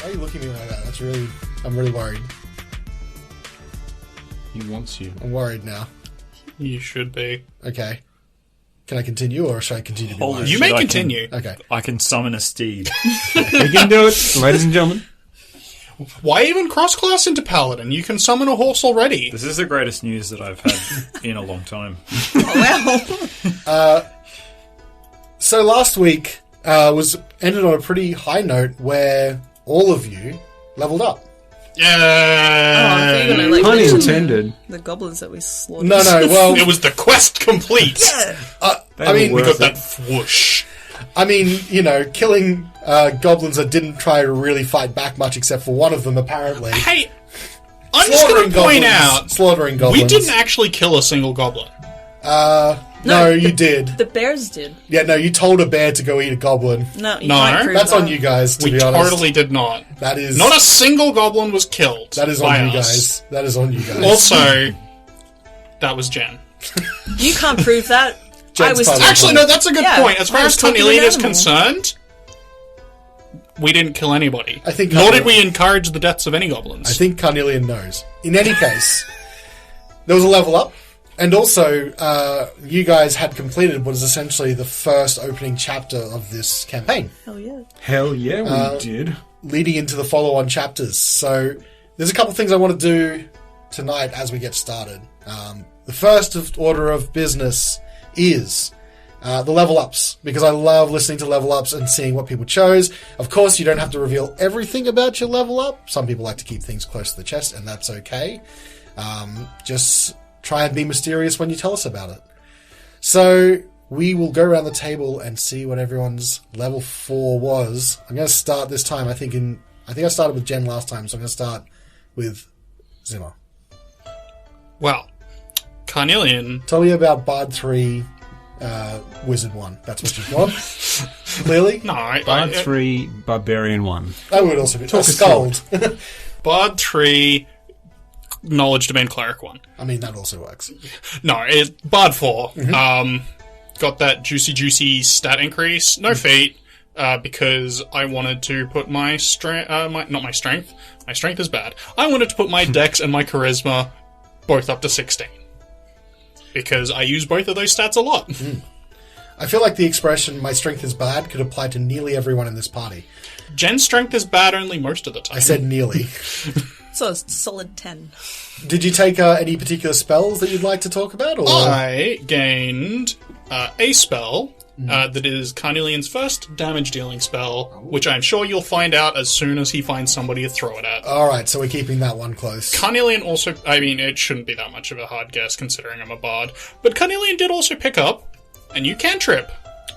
Why are you looking at me like that? I'm really worried. He wants you. I'm worried now. You should be. Okay. Can I continue, or should I continue to be worried? You may continue. Okay. I can summon a steed. You can do it, ladies and gentlemen. Why even cross-class into Paladin? You can summon a horse already. This is the greatest news that I've had in a long time. Well, So last week was ended on a pretty high note where all of you leveled up. Yeah. you're gonna, Pun mention intended. the goblins that we slaughtered. No, well... It was the quest complete. They I were mean, We worth got it. that whoosh. I mean, killing goblins that didn't try to really fight back much except for one of them, apparently. Hey, I'm just going to point out, Slaughtering goblins. we didn't actually kill a single goblin. No, you did. The bears did. Yeah, no, you told a bear to go eat a goblin. No, you No, can't prove That's that. on you guys, to We be honest. totally did not. That is... Not a single goblin was killed. That is by on you us. guys. That is on you guys. Also, that was Jen. You can't prove that. Jen's I was part of Actually, no, that's a good Yeah, point. As far I was as talking Cornelian an is animal. concerned, we didn't kill anybody. I think Nor Cornelia- did we encourage the deaths of any goblins. I think Carnelian knows. In any case, there was a level up, and also you guys had completed what is essentially the first opening chapter of this campaign, Hell yeah. Hell yeah, we did. leading into the follow-on chapters. So there's a couple of things I want to do tonight as we get started. The first order of business is the level ups, because I love listening to level ups and seeing what people chose. Of course, you don't have to reveal everything about your level up. Some people like to keep things close to the chest, and that's okay. Just try and be mysterious when you tell us about it. So we will go around the table and see what everyone's level 4 was. I'm going to start this time. I think I started with Jen last time, so I'm going to start with Zimmer. Well, Carnelian... Tell me about Bard 3, Wizard 1. That's what you've got. Clearly? No, Bard 3, Barbarian 1. I would also be. Talk Skald. Bard 3, Knowledge Domain Cleric 1. I mean, that also works. No, it's Bard 4. Got that juicy stat increase. No feat, because I wanted to put my strength... not my strength. My strength is bad. I wanted to put my dex and my charisma both up to 16. Because I use both of those stats a lot. I feel like the expression, my strength is bad, could apply to nearly everyone in this party. Jen's strength is bad only most of the time. I said nearly. So it's solid 10. Did you take any particular spells that you'd like to talk about? Or? I gained a spell that is Carnelian's first damage-dealing spell, which I'm sure you'll find out as soon as he finds somebody to throw it at. Alright, so we're keeping that one close. Carnelian also... I mean, it shouldn't be that much of a hard guess, considering I'm a bard. But Carnelian did also pick up a new cantrip.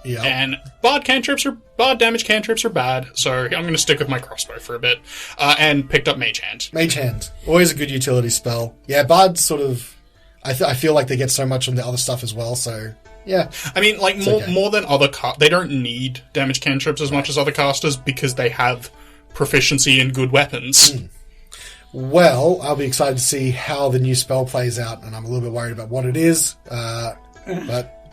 Yeah. And bard damage cantrips are bad, so I'm going to stick with my crossbow for a bit. And picked up Mage Hand. Mage Hand. Always a good utility spell. Yeah, Bards sort of... I feel like they get so much from the other stuff as well, so... Yeah. I mean, like, more than other they don't need damage cantrips as much as other casters because they have proficiency in good weapons. Well, I'll be excited to see how the new spell plays out, and I'm a little bit worried about what it is, but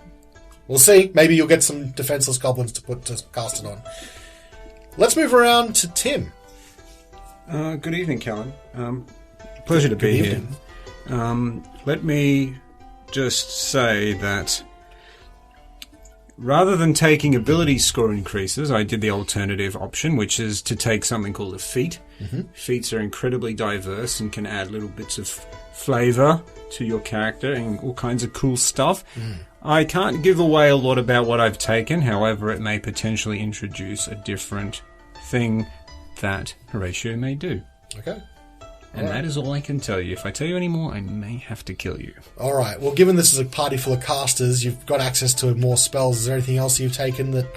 we'll see. Maybe you'll get some defenseless goblins to cast it on. Let's move around to Tim. Good evening, Callan. Pleasure to be here. Let me just say that rather than taking ability score increases, I did the alternative option, which is to take something called a feat. Feats are incredibly diverse and can add little bits of flavour to your character and all kinds of cool stuff. I can't give away a lot about what I've taken, however, it may potentially introduce a different thing that Horatio may do. Okay. And that is all I can tell you. If I tell you any more, I may have to kill you. All right. Well, given this is a party full of casters, you've got access to more spells. Is there anything else you've taken that...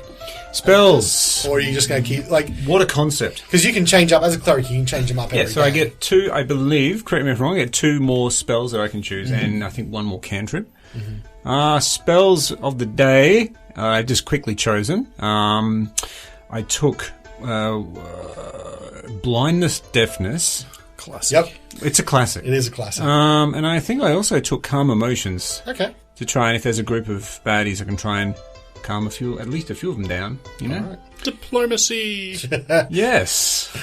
Spells! Or are you just going to keep... like? What a concept. Because you can change up... As a cleric, you can change them up every Yeah, so day. I get 2, I believe, correct me if I'm wrong, I get 2 more spells that I can choose, and I think 1 more cantrip. Spells of the day, I've just quickly chosen. I took Blindness, Deafness. Classic. Yep. It's a classic. It is a classic. And I think I also took Calm Emotions. Okay. To try and, if there's a group of baddies, I can try and calm at least a few of them down, you know? All right. Diplomacy! Yes.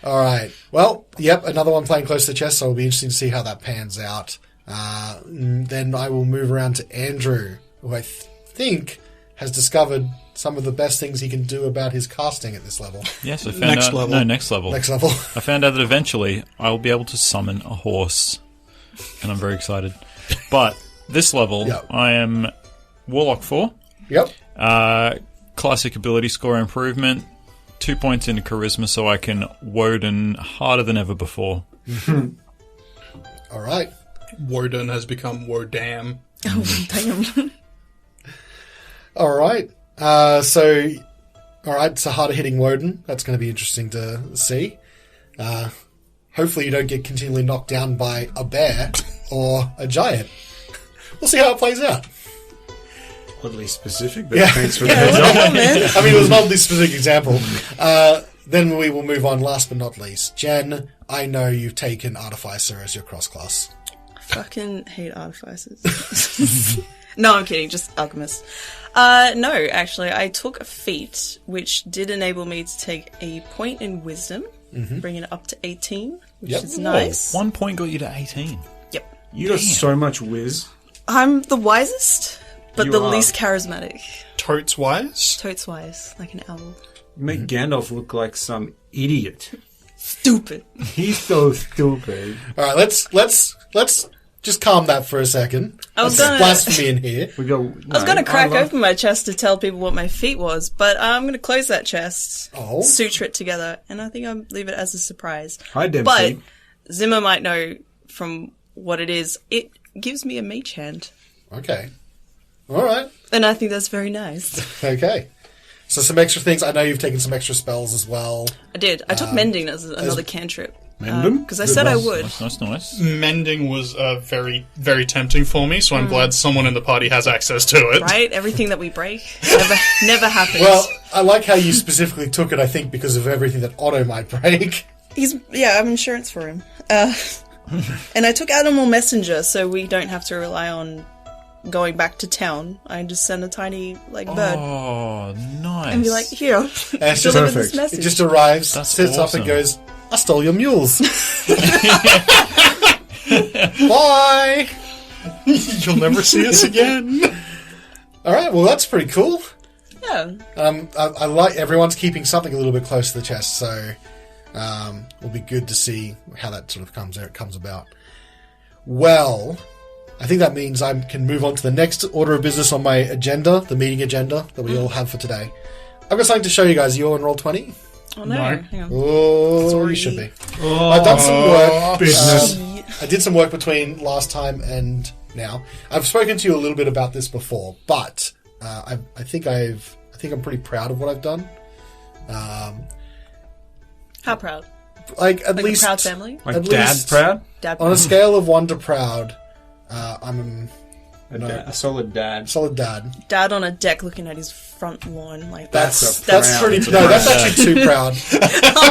All right. Well, yep, another one playing close to the chest, so it'll be interesting to see how that pans out. Then I will move around to Andrew, who I think has discovered some of the best things he can do about his casting at this level. Yes, I found Next out. level. No, next level. Next level. I found out that eventually I will be able to summon a horse, and I'm very excited. But this level, Yep. I am Warlock 4. Yep. Classic ability score improvement. 2 points into charisma, so I can Woden harder than ever before. All right. Woden has become Wodam. Oh, damn. All right. So harder hitting Woden. That's going to be interesting to see. Hopefully you don't get continually knocked down by a bear or a giant. We'll see how it plays out. Oddly specific, but Yeah. thanks for the heads up. Oh, man. I mean, it was not this specific example. Then we will move on, last but not least. Jen, I know you've taken Artificer as your cross-class. Fucking hate artificers. No, I'm kidding. Just alchemists. No, actually, I took a feat, which did enable me to take a point in wisdom, bringing it up to 18, which Yep. is nice. 1 point got you to 18. Yep. You got so much whiz. I'm the wisest, but You the are. least charismatic. Totes wise. Totes wise, like an owl. You make Gandalf look like some idiot. Stupid. He's so stupid. All right, let's just calm that for a second. I was That's gonna- blasphemy in here. We go. I was going to crack open my chest to tell people what my feat was, but I'm going to close that chest, Oh. suture it together, and I think I'll leave it as a surprise. Hide them But feet. Zimmer might know from what it is. It gives me a mage hand, Okay. All right. and I think that's very nice. Okay. So some extra things. I know you've taken some extra spells as well. I did. I took mending as another cantrip. Mending? Because I said I would. Nice. Mending was very, very tempting for me, so I'm glad someone in the party has access to it. Right? Everything that we break never happens. Well, I like how you specifically took it, I think, because of everything that Otto might break. I have insurance for him. And I took Animal Messenger, so we don't have to rely on going back to town. I just send a tiny, bird Oh, nice. and be like, here, And it's just deliver perfect. this message. It just arrives, That's sits up awesome. and goes, I stole your mules. Bye! You'll never see us again. All right, well, that's pretty cool. Yeah. I like everyone's keeping something a little bit close to the chest, so it'll be good to see how that sort of comes about. Well, I think that means I can move on to the next order of business on my agenda, the meeting agenda that we all have for today. I've got something to show you guys. You're on Roll20? Oh, no. No. Hang on. Oh, Sorry. you should be. I've done some work. Business. I did some work between last time and now. I've spoken to you a little bit about this before, but I think I'm pretty proud of what I've done. How proud? Like at Like least a proud family? Like At dad least- proud? Dad on a scale of 1 to proud, I'm A solid dad. a solid dad. Dad on a deck looking at his front lawn like That's That's proud. pretty. It's a No, that's proud actually too proud.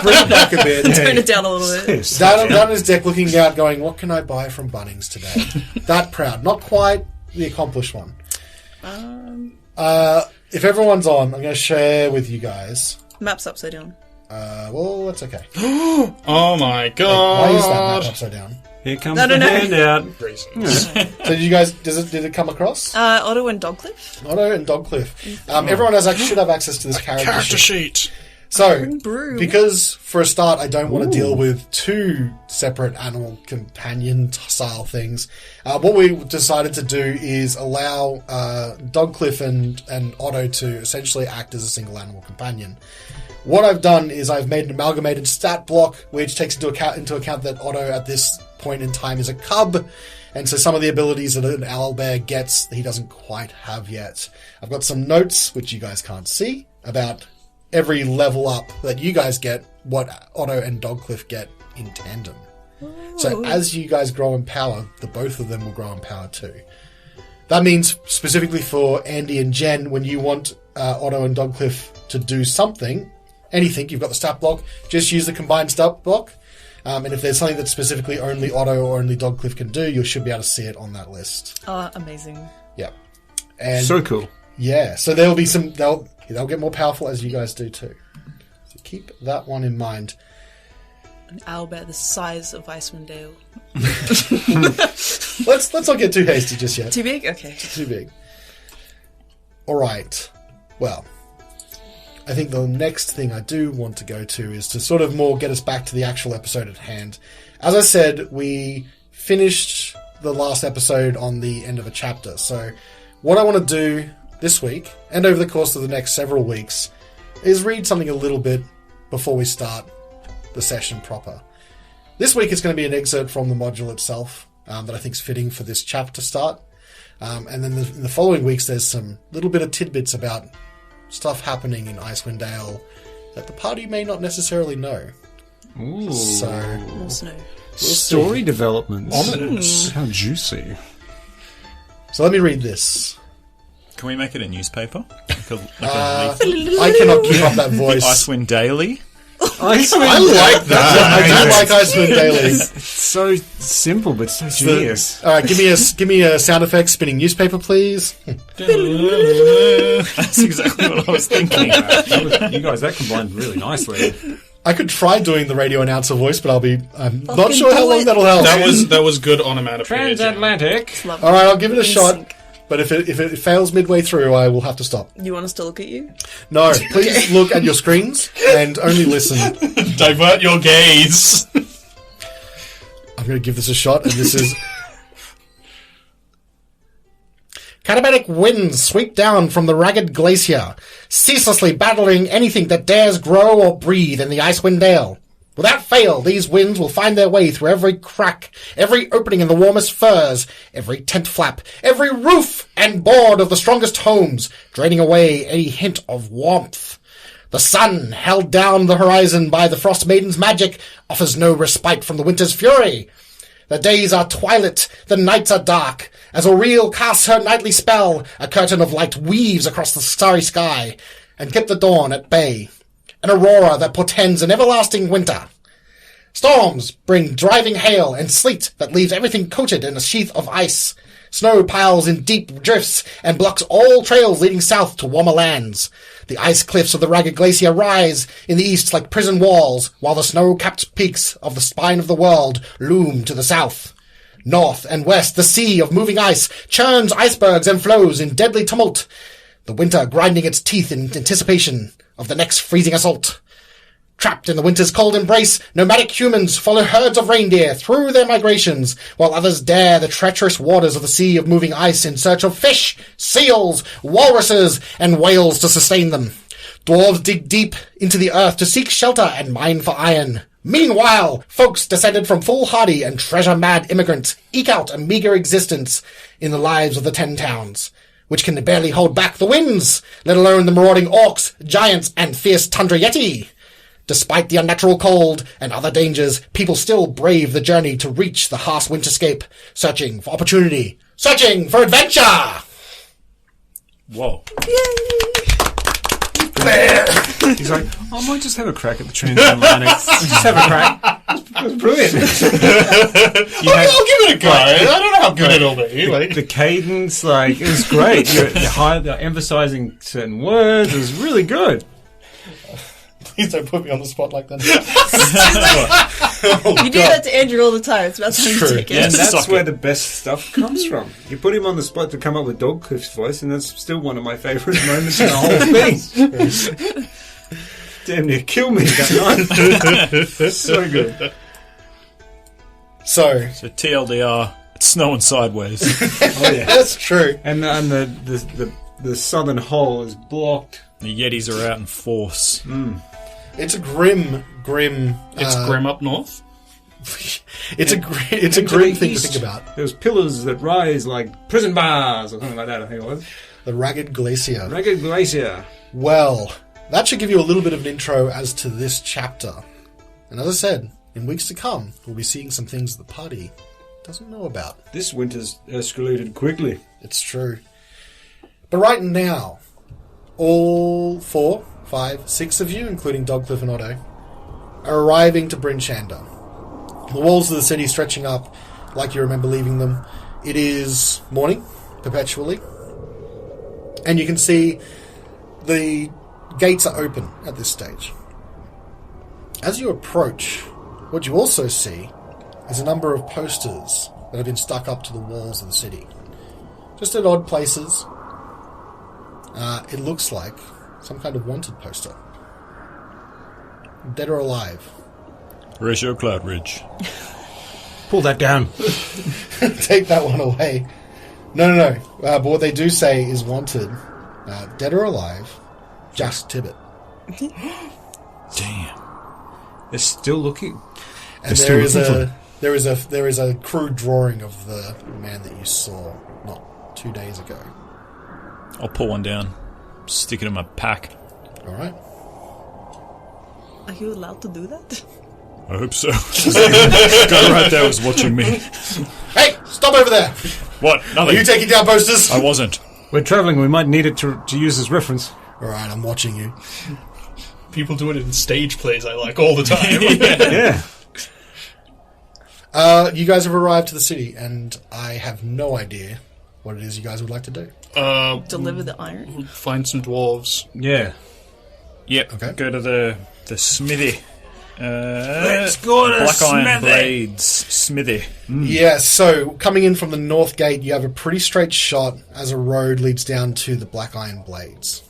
Bring it back a bit. Turn it down a little bit. Dad on his deck, looking out, going, "What can I buy from Bunnings today?" That proud, not quite the accomplished one. If everyone's on, I'm going to share with you guys. Map's upside down. Well, that's okay. Oh my Why is that god. map upside down? Here comes No, the no, no. handout. Reasons. So did you guys? Did it come across? Otto and Dogcliff? Otto and Dogcliff. Everyone should have access to this character Character sheet. sheet. So, Brew. because for a start, I don't want to deal with two separate animal companion style things. What we decided to do is allow Dogcliff and Otto to essentially act as a single animal companion. What I've done is I've made an amalgamated stat block, which takes into account that Otto at this point in time is a cub, and so some of the abilities that an owlbear gets, he doesn't quite have yet. I've got some notes, which you guys can't see, about every level up that you guys get, what Otto and Dogcliff get in tandem. So as you guys grow in power, the both of them will grow in power too. That means specifically for Andy and Jen, when you want Otto and Dogcliff to do something, anything, you've got the stat block, just use the combined stat block. And if there's something that specifically only Otto or only Dogcliff can do, you should be able to see it on that list. Oh, amazing. Yeah. And So cool. yeah, so there'll be some. They'll get more powerful as you guys do too. So keep that one in mind. An owlbear the size of Icewind Dale. Let's not get too hasty just yet. Too big? Okay. Too big. Alright. Well, I think the next thing I do want to go to is to sort of more get us back to the actual episode at hand. As I said, we finished the last episode on the end of a chapter. So what I want to do this week, and over the course of the next several weeks, is read something a little bit before we start the session proper. This week it's going to be an excerpt from the module itself that I think is fitting for this chapter start. And then in the following weeks there's some little bit of tidbits about stuff happening in Icewind Dale that the party may not necessarily know. Ooh. So More snow. Story developments. Ominous. How juicy. So let me read this. Can we make it a newspaper? Like a I cannot keep up that voice. Icewind Daily? I like that. I do like Icewind Daily. It's so simple, but so genius. All right, give me a sound effect spinning newspaper, please. That's exactly what I was thinking. You guys, that combined really nicely. I could try doing the radio announcer voice, but I'm not Fucking sure how do long it. that'll help. That was good onomatopoeia. Transatlantic. Lovely. All right, I'll give it a In shot. sync. But if it fails midway through, I will have to stop. You want us to look at you? No, please look at your screens and only listen. Divert your gaze. I'm going to give this a shot, and this is... Catabatic winds sweep down from the ragged glacier, ceaselessly battling anything that dares grow or breathe in the Icewind Dale. Without fail, these winds will find their way through every crack, every opening in the warmest furs, every tent flap, every roof and board of the strongest homes, draining away any hint of warmth. The sun, held down the horizon by the Frost Maiden's magic, offers no respite from the winter's fury. The days are twilight, the nights are dark. As Auril casts her nightly spell, a curtain of light weaves across the starry sky, and kept the dawn at bay. An aurora that portends an everlasting winter. Storms bring driving hail and sleet that leaves everything coated in a sheath of ice. Snow piles in deep drifts and blocks all trails leading south to warmer lands. The ice cliffs of the ragged glacier rise in the east like prison walls, while the snow-capped peaks of the spine of the world loom to the south. North and west, the sea of moving ice churns icebergs and flows in deadly tumult, the winter grinding its teeth in anticipation of the next freezing assault. Trapped in the winter's cold embrace, nomadic humans follow herds of reindeer through their migrations, while others dare the treacherous waters of the sea of moving ice in search of fish, seals, walruses, and whales to sustain them. Dwarves dig deep into the earth to seek shelter and mine for iron. Meanwhile, folks descended from foolhardy and treasure-mad immigrants eke out a meager existence in the lives of the 10 towns, which can barely hold back the winds, let alone the marauding orcs, giants, and fierce tundra yeti. Despite the unnatural cold and other dangers, people still brave the journey to reach the harsh winterscape, searching for opportunity, searching for adventure! Whoa. He's like, I might just have a crack at the transatlantic. Just have a crack. That's brilliant. I'll give it a go. I don't know how good it'll be. Like, The cadence, like, it was great. You're emphasizing certain words. It was really good. Please don't put me on the spot like that. You do that to Andrew all the time. It's about time true. to take it. Yeah. And that's Suck where it. the best stuff comes from. You put him on the spot to come up with Dogcliff's voice, and that's still one of my favourite moments in the whole thing. Damn near killed me that night. So good. So, So TLDR, it's snowing sideways. Oh yeah. that's true. And the southern hole is blocked. The Yetis are out in force. It's a grim. it's grim up north. It's a And grim to the thing to east, think about. There's pillars that rise like prison bars or something like that, I think it was. The ragged glacier. Ragged glacier. Well, that should give you a little bit of an intro as to this chapter. And as I said, in weeks to come, we'll be seeing some things the party doesn't know about. This winter's escalated quickly. It's true. But right now, all 4, 5, 6 of you, including Dogcliff and Otto, are arriving to Bryn Shander. The walls of the city stretching up like you remember leaving them. It is morning, perpetually. And you can see the gates are open at this stage. As you approach What you also see is a number of posters that have been stuck up to the walls of the city. Just at odd places. It looks like some kind of wanted poster. Dead or alive. Ratio Cloud Ridge. Pull that down. Take that one away. No. But what they do say is wanted, dead or alive, Jack Tibbet. Damn. They're still looking. And there is a crude drawing of the man that you saw not 2 days ago. I'll pull one down. Stick it in my pack. All right. Are you allowed to do that? I hope so. The guy right there was watching me. Hey, stop over there! What? Are Nothing. you taking down posters? I wasn't. We're travelling. We might need it to use as reference. All right, I'm watching you. People do it in stage plays I like all the time. Yeah. You guys have arrived to the city, and I have no idea what it is you guys would like to do. Deliver the iron? Find some dwarves. Yeah. Yep. Okay. Go to the smithy. Let's go to Black Iron smithy. Blades smithy. Yeah, so coming in from the north gate, you have a pretty straight shot as a road leads down to the Black Iron Blades.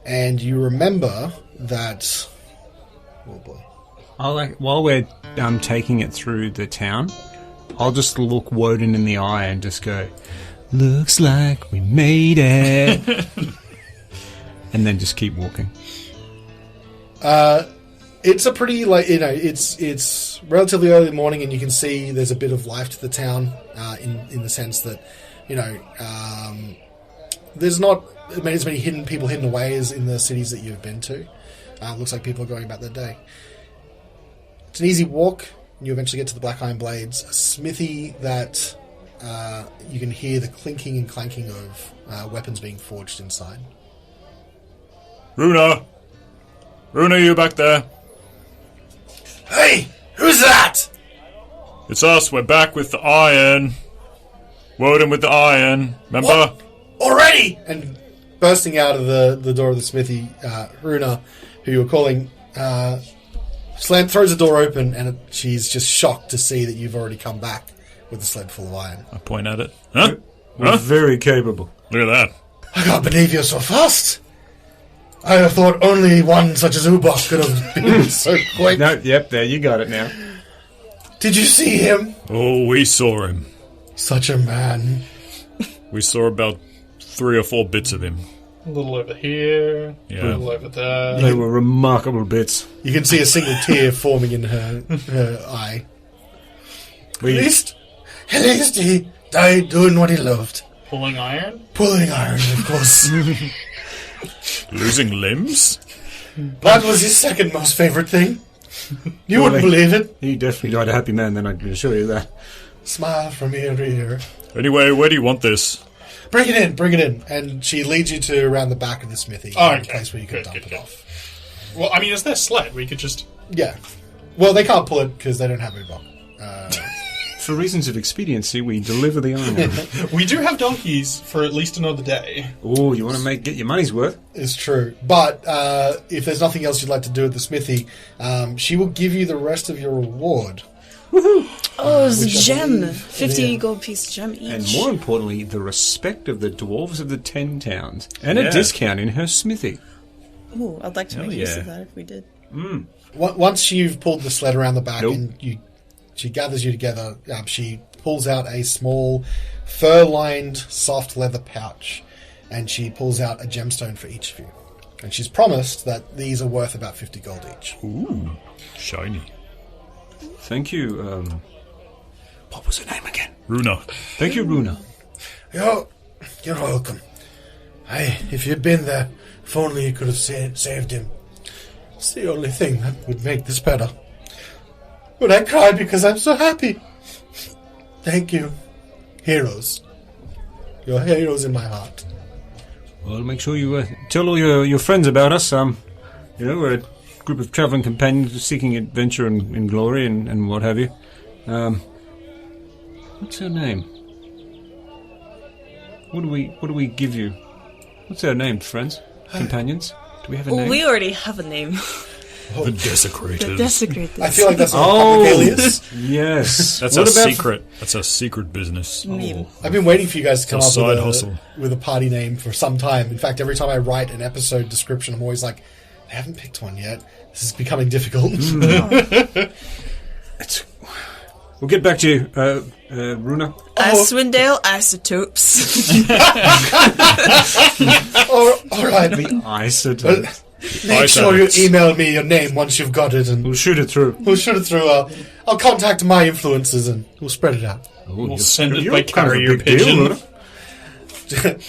And you remember that... Oh boy. While we're taking it through the town, I'll just look Woden in the eye and just go, looks like we made it. And then just keep walking. It's a pretty, it's relatively early morning, and you can see there's a bit of life to the town, in the sense that, there's not as many people hidden away as in the cities that you've been to. Looks like people are going about their day. It's an easy walk, and you eventually get to the Black Iron Blades, a smithy that you can hear the clinking and clanking of weapons being forged inside. Runa, you back there? Hey, who's that? It's us. We're back with the iron. Woden with the iron. Remember? What? Already? And bursting out of the door of the smithy, Runa, who you were calling, throws the door open, and she's just shocked to see that you've already come back with a sled full of iron. I point at it. Huh? We're very capable. Look at that. I can't believe you're so fast. I have thought only one such as Ubok could have been so quick. No, yep, there, you got it now. Did you see him? Oh, we saw him. Such a man. We saw about 3 or 4 bits of him. A little over here, Yeah. a little over there. They were remarkable bits. You can see a single tear forming in her eye. At least he died doing what he loved. Pulling iron? Pulling iron, of course. Losing limbs? That was his second most favourite thing. You wouldn't believe it. He definitely died a happy man, then I can assure you that. Smile from ear to ear. Anyway, where do you want this? Bring it in. And she leads you to around the back of the smithy. Oh, a okay. place where you can Good, dump good, it good. off. Well, I mean, is there sled? We could just... Yeah. Well, they can't pull it because they don't have a rock. For reasons of expediency, we deliver the iron. We do have donkeys for at least another day. Oh, you want to get your money's worth? It's true. But if there's nothing else you'd like to do at the smithy, she will give you the rest of your reward. Oh, it's a Which I gem. believe- 50 yeah. gold piece gem each. And more importantly, the respect of the dwarves of the 10 towns. And Yeah. a discount in her smithy. Ooh, I'd like to Hell make use yeah. of that if we did. Once you've pulled the sled around the back Nope. and she gathers you together, she pulls out a small fur-lined soft leather pouch, and she pulls out a gemstone for each of you. And she's promised that these are worth about 50 gold each. Ooh, shiny. Thank you, what was her name again? Runa. Thank you, Runa. You're welcome. If you'd been there, if only you could have saved him. It's the only thing that would make this better. But I cried because I'm so happy. Thank you, heroes. You're heroes in my heart. Well, make sure you tell all your friends about us. We're a group of travelling companions seeking adventure and glory and what have you. What's her name? What do we give you? What's her name, friends? Companions? Do we have a Well, name? we already have a name. The Desecrated. Desecrated. I feel like that's a public alias. Yes. That's What our about secret. That's our secret business. Meme. I've been waiting for you guys to come It's a up side hustle. with a party name for some time. In fact, every time I write an episode description, I'm always like, I haven't picked one yet. This is becoming difficult. We'll get back to you, Runa. Icewind Dale isotopes. All right. Isotopes. Make sure you email me your name once you've got it, and We'll shoot it through. we'll shoot it through. I'll contact my influencers, and we'll spread it out. We'll send it You're by kind of a carrier big deal, pigeon. Runa.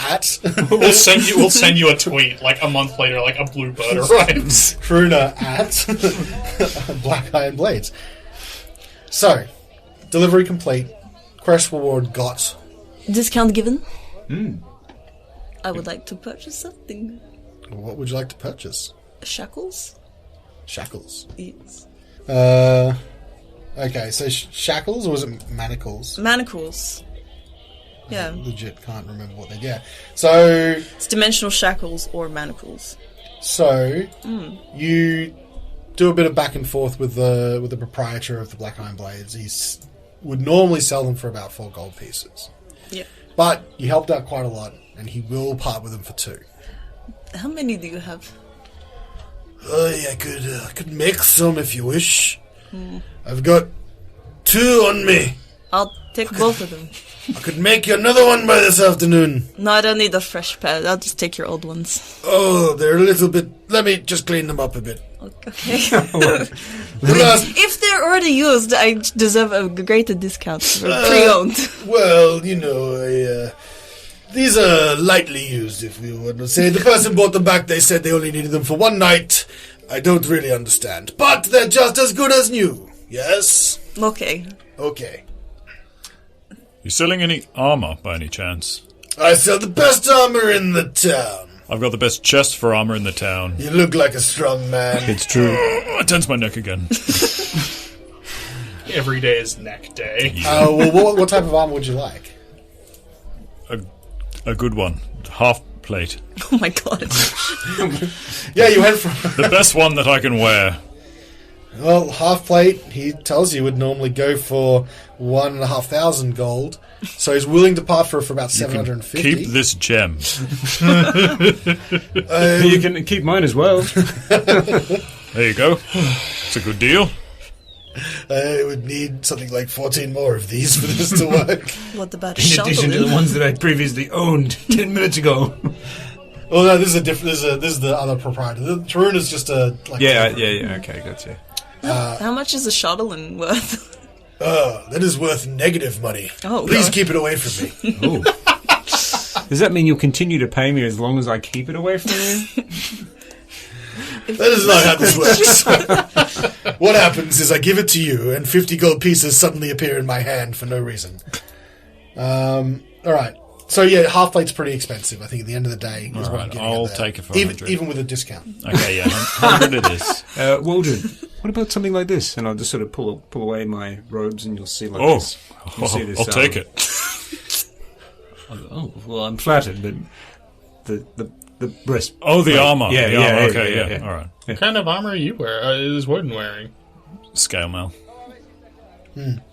At We'll send you a tweet like a month later, like a blue bird arrives. Runa at Black Iron Blades. So, delivery complete. Quest reward got. Discount given. I would like to purchase something. What would you like to purchase? Shackles? Shackles. Yes. Okay, so shackles or was it manacles? Manacles. Yeah. Legit can't remember what they. Yeah. So It's dimensional shackles or manacles. you do a bit of back and forth with the proprietor of the Black Iron Blades. He would normally sell them for about 4 gold pieces, Yeah. but you helped out quite a lot, and he will part with them for 2. How many do you have? I could make some if you wish. I've got 2 on me. I'll take both of them. I could make you another one by this afternoon. No, I don't need a fresh pair. I'll just take your old ones. Oh, they're a little bit. Let me just clean them up a bit. Okay. Last, If they're already used, I deserve a greater discount for pre-owned. well, these are lightly used, if we want to say. The person bought them back. They said they only needed them for 1 night. I don't really understand, but they're just as good as new. Yes. Okay. Okay. You selling any armor by any chance? I sell the best armor in the town. I've got the best chest for armor in the town. You look like a strong man. It's true. Oh, it turns my neck again. Every day is neck day. Well, what type of armor would you like? A good one. Half plate. Oh my god. Yeah, you went from. The best one that I can wear. Well, half plate, he tells you, would normally go for 1,500 gold. So he's willing to part for about 750. Keep this gem. You can keep mine as well. There you go. It's a good deal. I would need something like 14 more of these for this to work. What about In addition to the shoveling? ones that I previously owned 10 minutes ago. Well, no, this is a different. This is the other proprietor. The Tarun is just a like. Yeah, okay, gotcha. How much is a shoveling worth? That is worth negative money. Oh, Please God. keep it away from me. Oh. Does that mean you'll continue to pay me as long as I keep it away from you? That is not how this works. What happens is I give it to you, and 50 gold pieces suddenly appear in my hand for no reason. All right. So yeah, half plate's pretty expensive. I think at the end of the day, is what I'm Alright, getting I'll at there. take it for 100. even with a discount. Okay, yeah, 100 it is. Waldron, what about something like this? And I'll just sort of pull away my robes, and you'll see like Oh, this. You'll see this, I'll take it. Oh, well, I'm flattered, but the breast. Oh, the armor. Yeah, The yeah, armor. yeah, Okay, yeah, yeah. yeah. All right. What kind of armor are you is Woden wearing? Scale mail.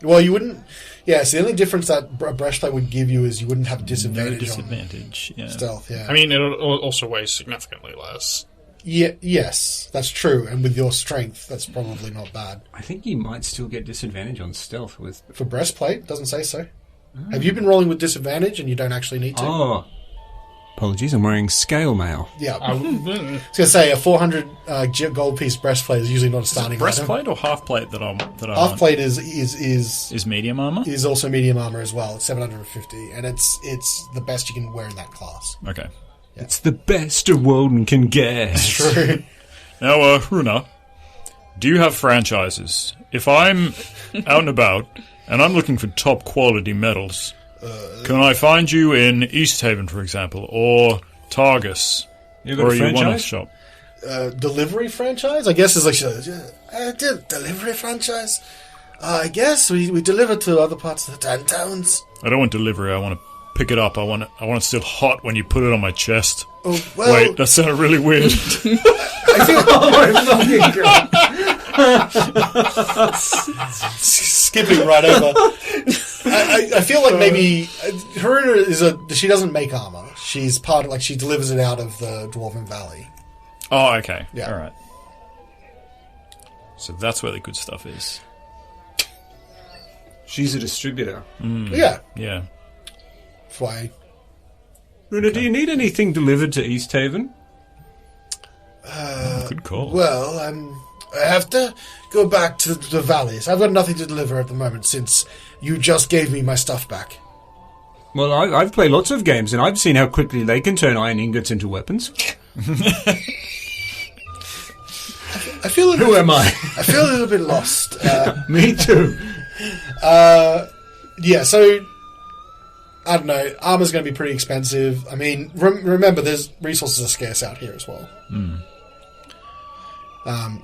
Well, you wouldn't. Yeah, so the only difference that a breastplate would give you is you wouldn't have No disadvantage, disadvantage. Yeah. on stealth. Yeah. I mean, it also weighs significantly less. Yeah, yes, that's true. And with your strength, that's probably not bad. I think you might still get disadvantage on stealth with. For breastplate, doesn't say so. Have you been rolling with disadvantage and you don't actually need to? Oh, apologies. I'm wearing scale mail. Yeah. I I was going to say, a 400 gold piece breastplate is usually not a starting item. Breastplate or half plate that I Half want? plate is medium armor. is also medium armor as well. It's 750, and it's the best you can wear in that class. Okay. It's the best a Woden can get. True. Now, Runa, do you have franchises? If I'm out and about and I'm looking for top quality metals, can I find you in East Haven, for example, or Targus? You got Or a are you one-off franchise? shop? Delivery franchise, I guess, is like delivery franchise. I guess we deliver to other parts of the towns. I don't want delivery. I want to pick it up. I want it still hot when you put it on my chest. Oh, well, Wait, that sounded really weird. I feel, skipping right over. I feel like maybe Haruna she doesn't make armor. She's part of, like, she delivers it out of the Dwarven Valley. Oh, okay. Yeah. All right. So that's where the good stuff is. She's a distributor. Yeah, Yeah. that's why. Runa, do you need anything delivered to East Haven? Good call. Well, I have to go back to the valleys. I've got nothing to deliver at the moment since you just gave me my stuff back. Well, I've played lots of games, and I've seen how quickly they can turn iron ingots into weapons. I feel Who am I? I feel a little bit lost. Me too. Yeah, so I don't know. Armor's going to be pretty expensive. I mean, remember, there's resources are scarce out here as well.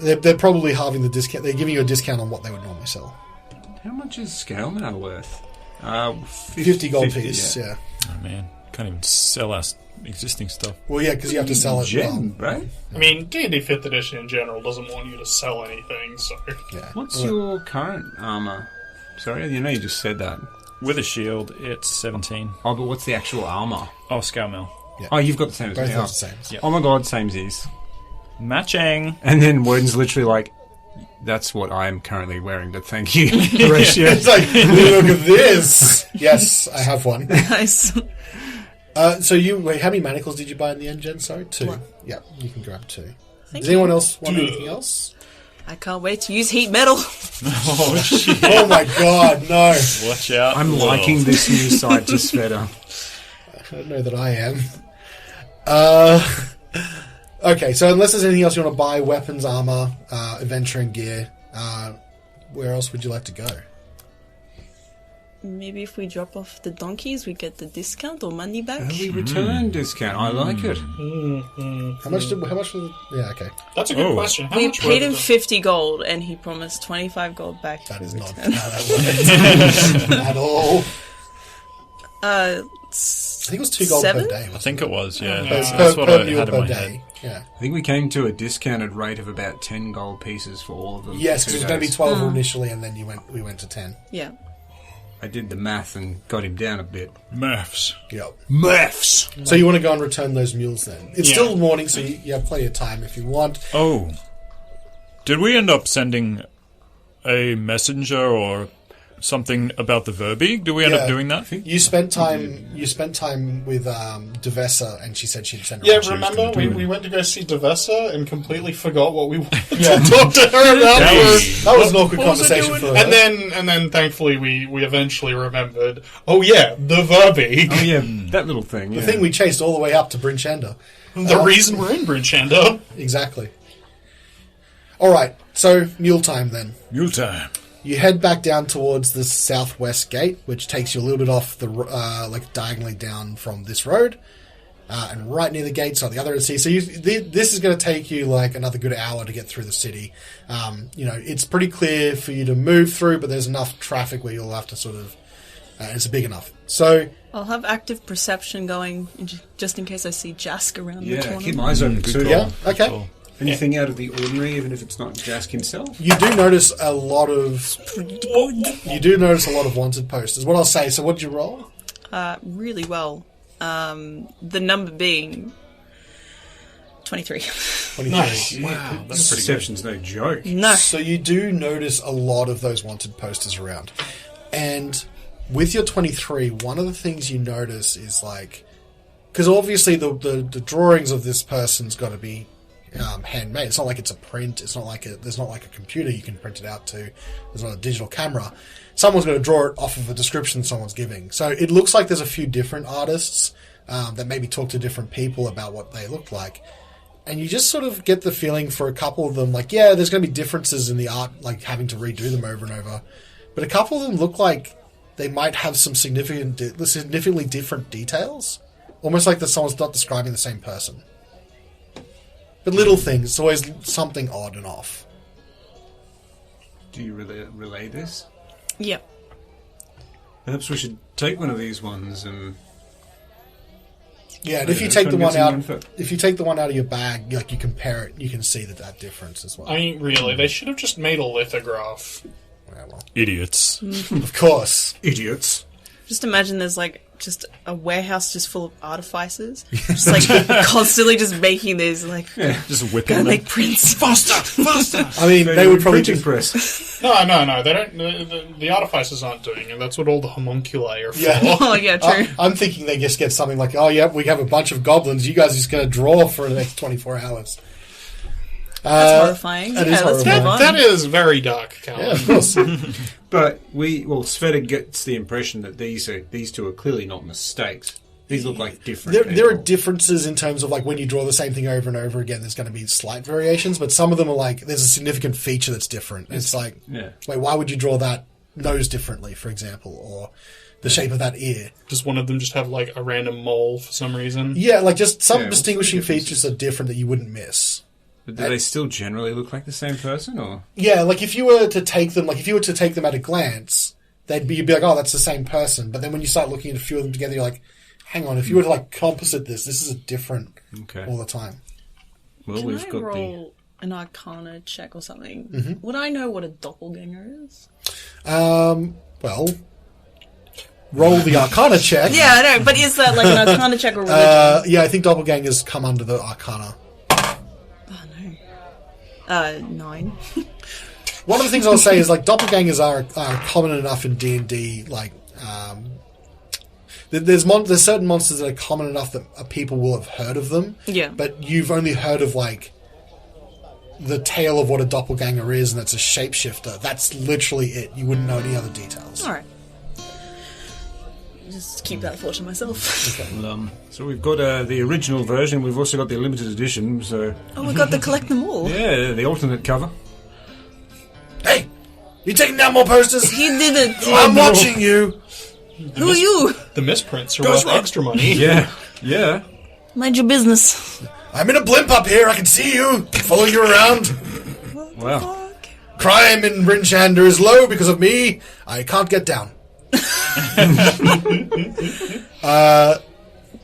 They're probably halving the discount. They're giving you a discount on what they would normally sell. How much is scale now worth? 50 gold piece. Yeah. Oh, man. Can't even sell our existing stuff. Well, yeah, because you have to sell it. Gem, right? I mean, D&D 5th edition in general doesn't want you to sell anything, so... Yeah. What's your current armor? Sorry, you know you just said that. With a shield, it's 17. Oh, but what's the actual armor? Oh, scale mail. Oh, you've got the same as Both me. have Oh. the same. Yeah. Oh my god, samesies. Matching. And then Woden's literally like, that's what I'm currently wearing, but thank you. Horatio. It's like, look at this. Yes, I have one. Nice. So wait, how many manacles did you buy in the end, Jen? Sorry, 2. One. Yeah, you can grab 2. Thank Does anyone else want anything else? I can't wait to use heat metal. Oh, shit. Oh my god, no. Watch out. I'm Whoa. liking this new side to Sveta. I don't know that I am. Okay, so unless there's anything else you want to buy, weapons, armor, adventuring gear, where else would you like to go? Maybe if we drop off the donkeys, we get the discount or money back. Early return discount. I like it. How much for the... Yeah, okay. That's a good Oh. question. How We much paid were him the- 50 gold, and he promised 25 gold back. That is in not return. how that works at all. I think it was 2 gold 7? per day. I think it was, yeah. Yeah. That's Per what I mule had in per my day. head. Yeah. I think we came to a discounted rate of about 10 gold pieces for all of them. Yes, for because it 2 was going to be days. 12 initially, and then we went to 10. Yeah. I did the math and got him down a bit. Maths. Yep. Maths! So you want to go and return those mules then? It's Yeah. still morning, so you have plenty of time if you want. Oh. Did we end up sending a messenger or something about the Verbeeg? Did we end up doing that? You spent time. You spent time with Devessa, and she said she'd send. Yeah, around. She was remember? gonna do it. We went to go see Devessa and completely forgot what we wanted Yeah. to talk to her about. Dang. That was an awkward What was it conversation doing? for her. And then thankfully we eventually remembered, oh yeah, the Verbeeg. Oh, yeah, that little thing. the thing we chased all the way up to Bryn Shander. The reason we're in Bryn Shander. Exactly. All right, so mule time then. Mule time. You head back down towards the southwest gate, which takes you a little bit off the like diagonally down from this road, and right near the gates on the other end of the sea. So this is going to take you like another good hour to get through the city. It's pretty clear for you to move through, but there's enough traffic where you'll have to sort of. It's big enough. So I'll have active perception going just in case I see Jask around the Yeah, corner. keep my eyes open Good too. call. yeah, okay. Cool. Anything out of the ordinary, even if it's not Jask himself? You do notice a lot of wanted posters. What I'll say. So, what did you roll? Really well. The number being 23. 23. Nice. Wow, that's pretty good. Perception's no joke. No. So you do notice a lot of those wanted posters around. And with your 23, one of the things you notice is like... Because obviously the drawings of this person's got to be handmade. It's not like it's a print. It's not like there's not like a computer you can print it out to. There's not a digital camera. Someone's going to draw it off of a description someone's giving. So it looks like there's a few different artists that maybe talk to different people about what they look like. And you just sort of get the feeling for a couple of them, like, yeah, there's going to be differences in the art, like having to redo them over and over. But a couple of them look like they might have some significantly different details. Almost like that someone's not describing the same person. But little things, it's always something odd and off. Do you relay this? Yep. Perhaps we should take one of these ones and Yeah, and if you take the one out, if you take the one out of your bag, like you compare it, you can see that difference as well. I mean, really, they should have just made a lithograph. Yeah, well, Idiots. of course. Idiots. Just imagine there's like just a warehouse just full of artificers, just like constantly just making these like Just whipping gotta them. make prints. Faster! I mean, they would probably printing just... press. No, they don't. The artificers aren't doing it. That's what all the homunculi are for. Yeah. Oh yeah, true. I'm thinking they just get something like, oh, yeah, we have a bunch of goblins. You guys are just going to draw for the next 24 hours. That's horrifying. That Yeah, is let's horrifying. move on. That is very dark, Callum. Yeah, of course. But Sveta gets the impression that these two are clearly not mistakes. These look like different There are people. differences in terms of like when you draw the same thing over and over again, there's going to be slight variations, but some of them are like, there's a significant feature that's different. It's like, wait, why would you draw that nose differently, for example, or the shape of that ear? Does one of them just have like a random mole for some reason? Yeah, like just some Yeah, distinguishing what's the features are different that you wouldn't miss. But do they still generally look like the same person, or? Yeah, like if you were to take them at a glance, you'd be like, oh, that's the same person. But then when you start looking at a few of them together, you're like, hang on, if you were to like composite this is a different all the time. Well, Can we've I got roll an Arcana check or something? Mm-hmm. Would I know what a doppelganger is? Well, roll the Arcana check. Yeah, I know, but is that like an Arcana check or religion? Yeah, I think doppelgangers come under the Arcana. Oh no. 9. One of the things I'll say is like doppelgangers are common enough in D&D. Like, there's certain monsters that are common enough that people will have heard of them. Yeah. But you've only heard of like the tale of what a doppelganger is, and it's a shapeshifter. That's literally it. You wouldn't know any other details. All right. Just keep that thought to myself. So we've got the original version. We've also got the limited edition. So Oh, we got to collect them all. yeah, the alternate cover. Hey, you taking down more posters? He did it. I'm watching you. Who are you? The misprints are worth extra money. Yeah. Mind your business. I'm in a blimp up here. I can see you. Following you around. Wow. Fuck. Crime in Bryn Shander is low because of me. I can't get down.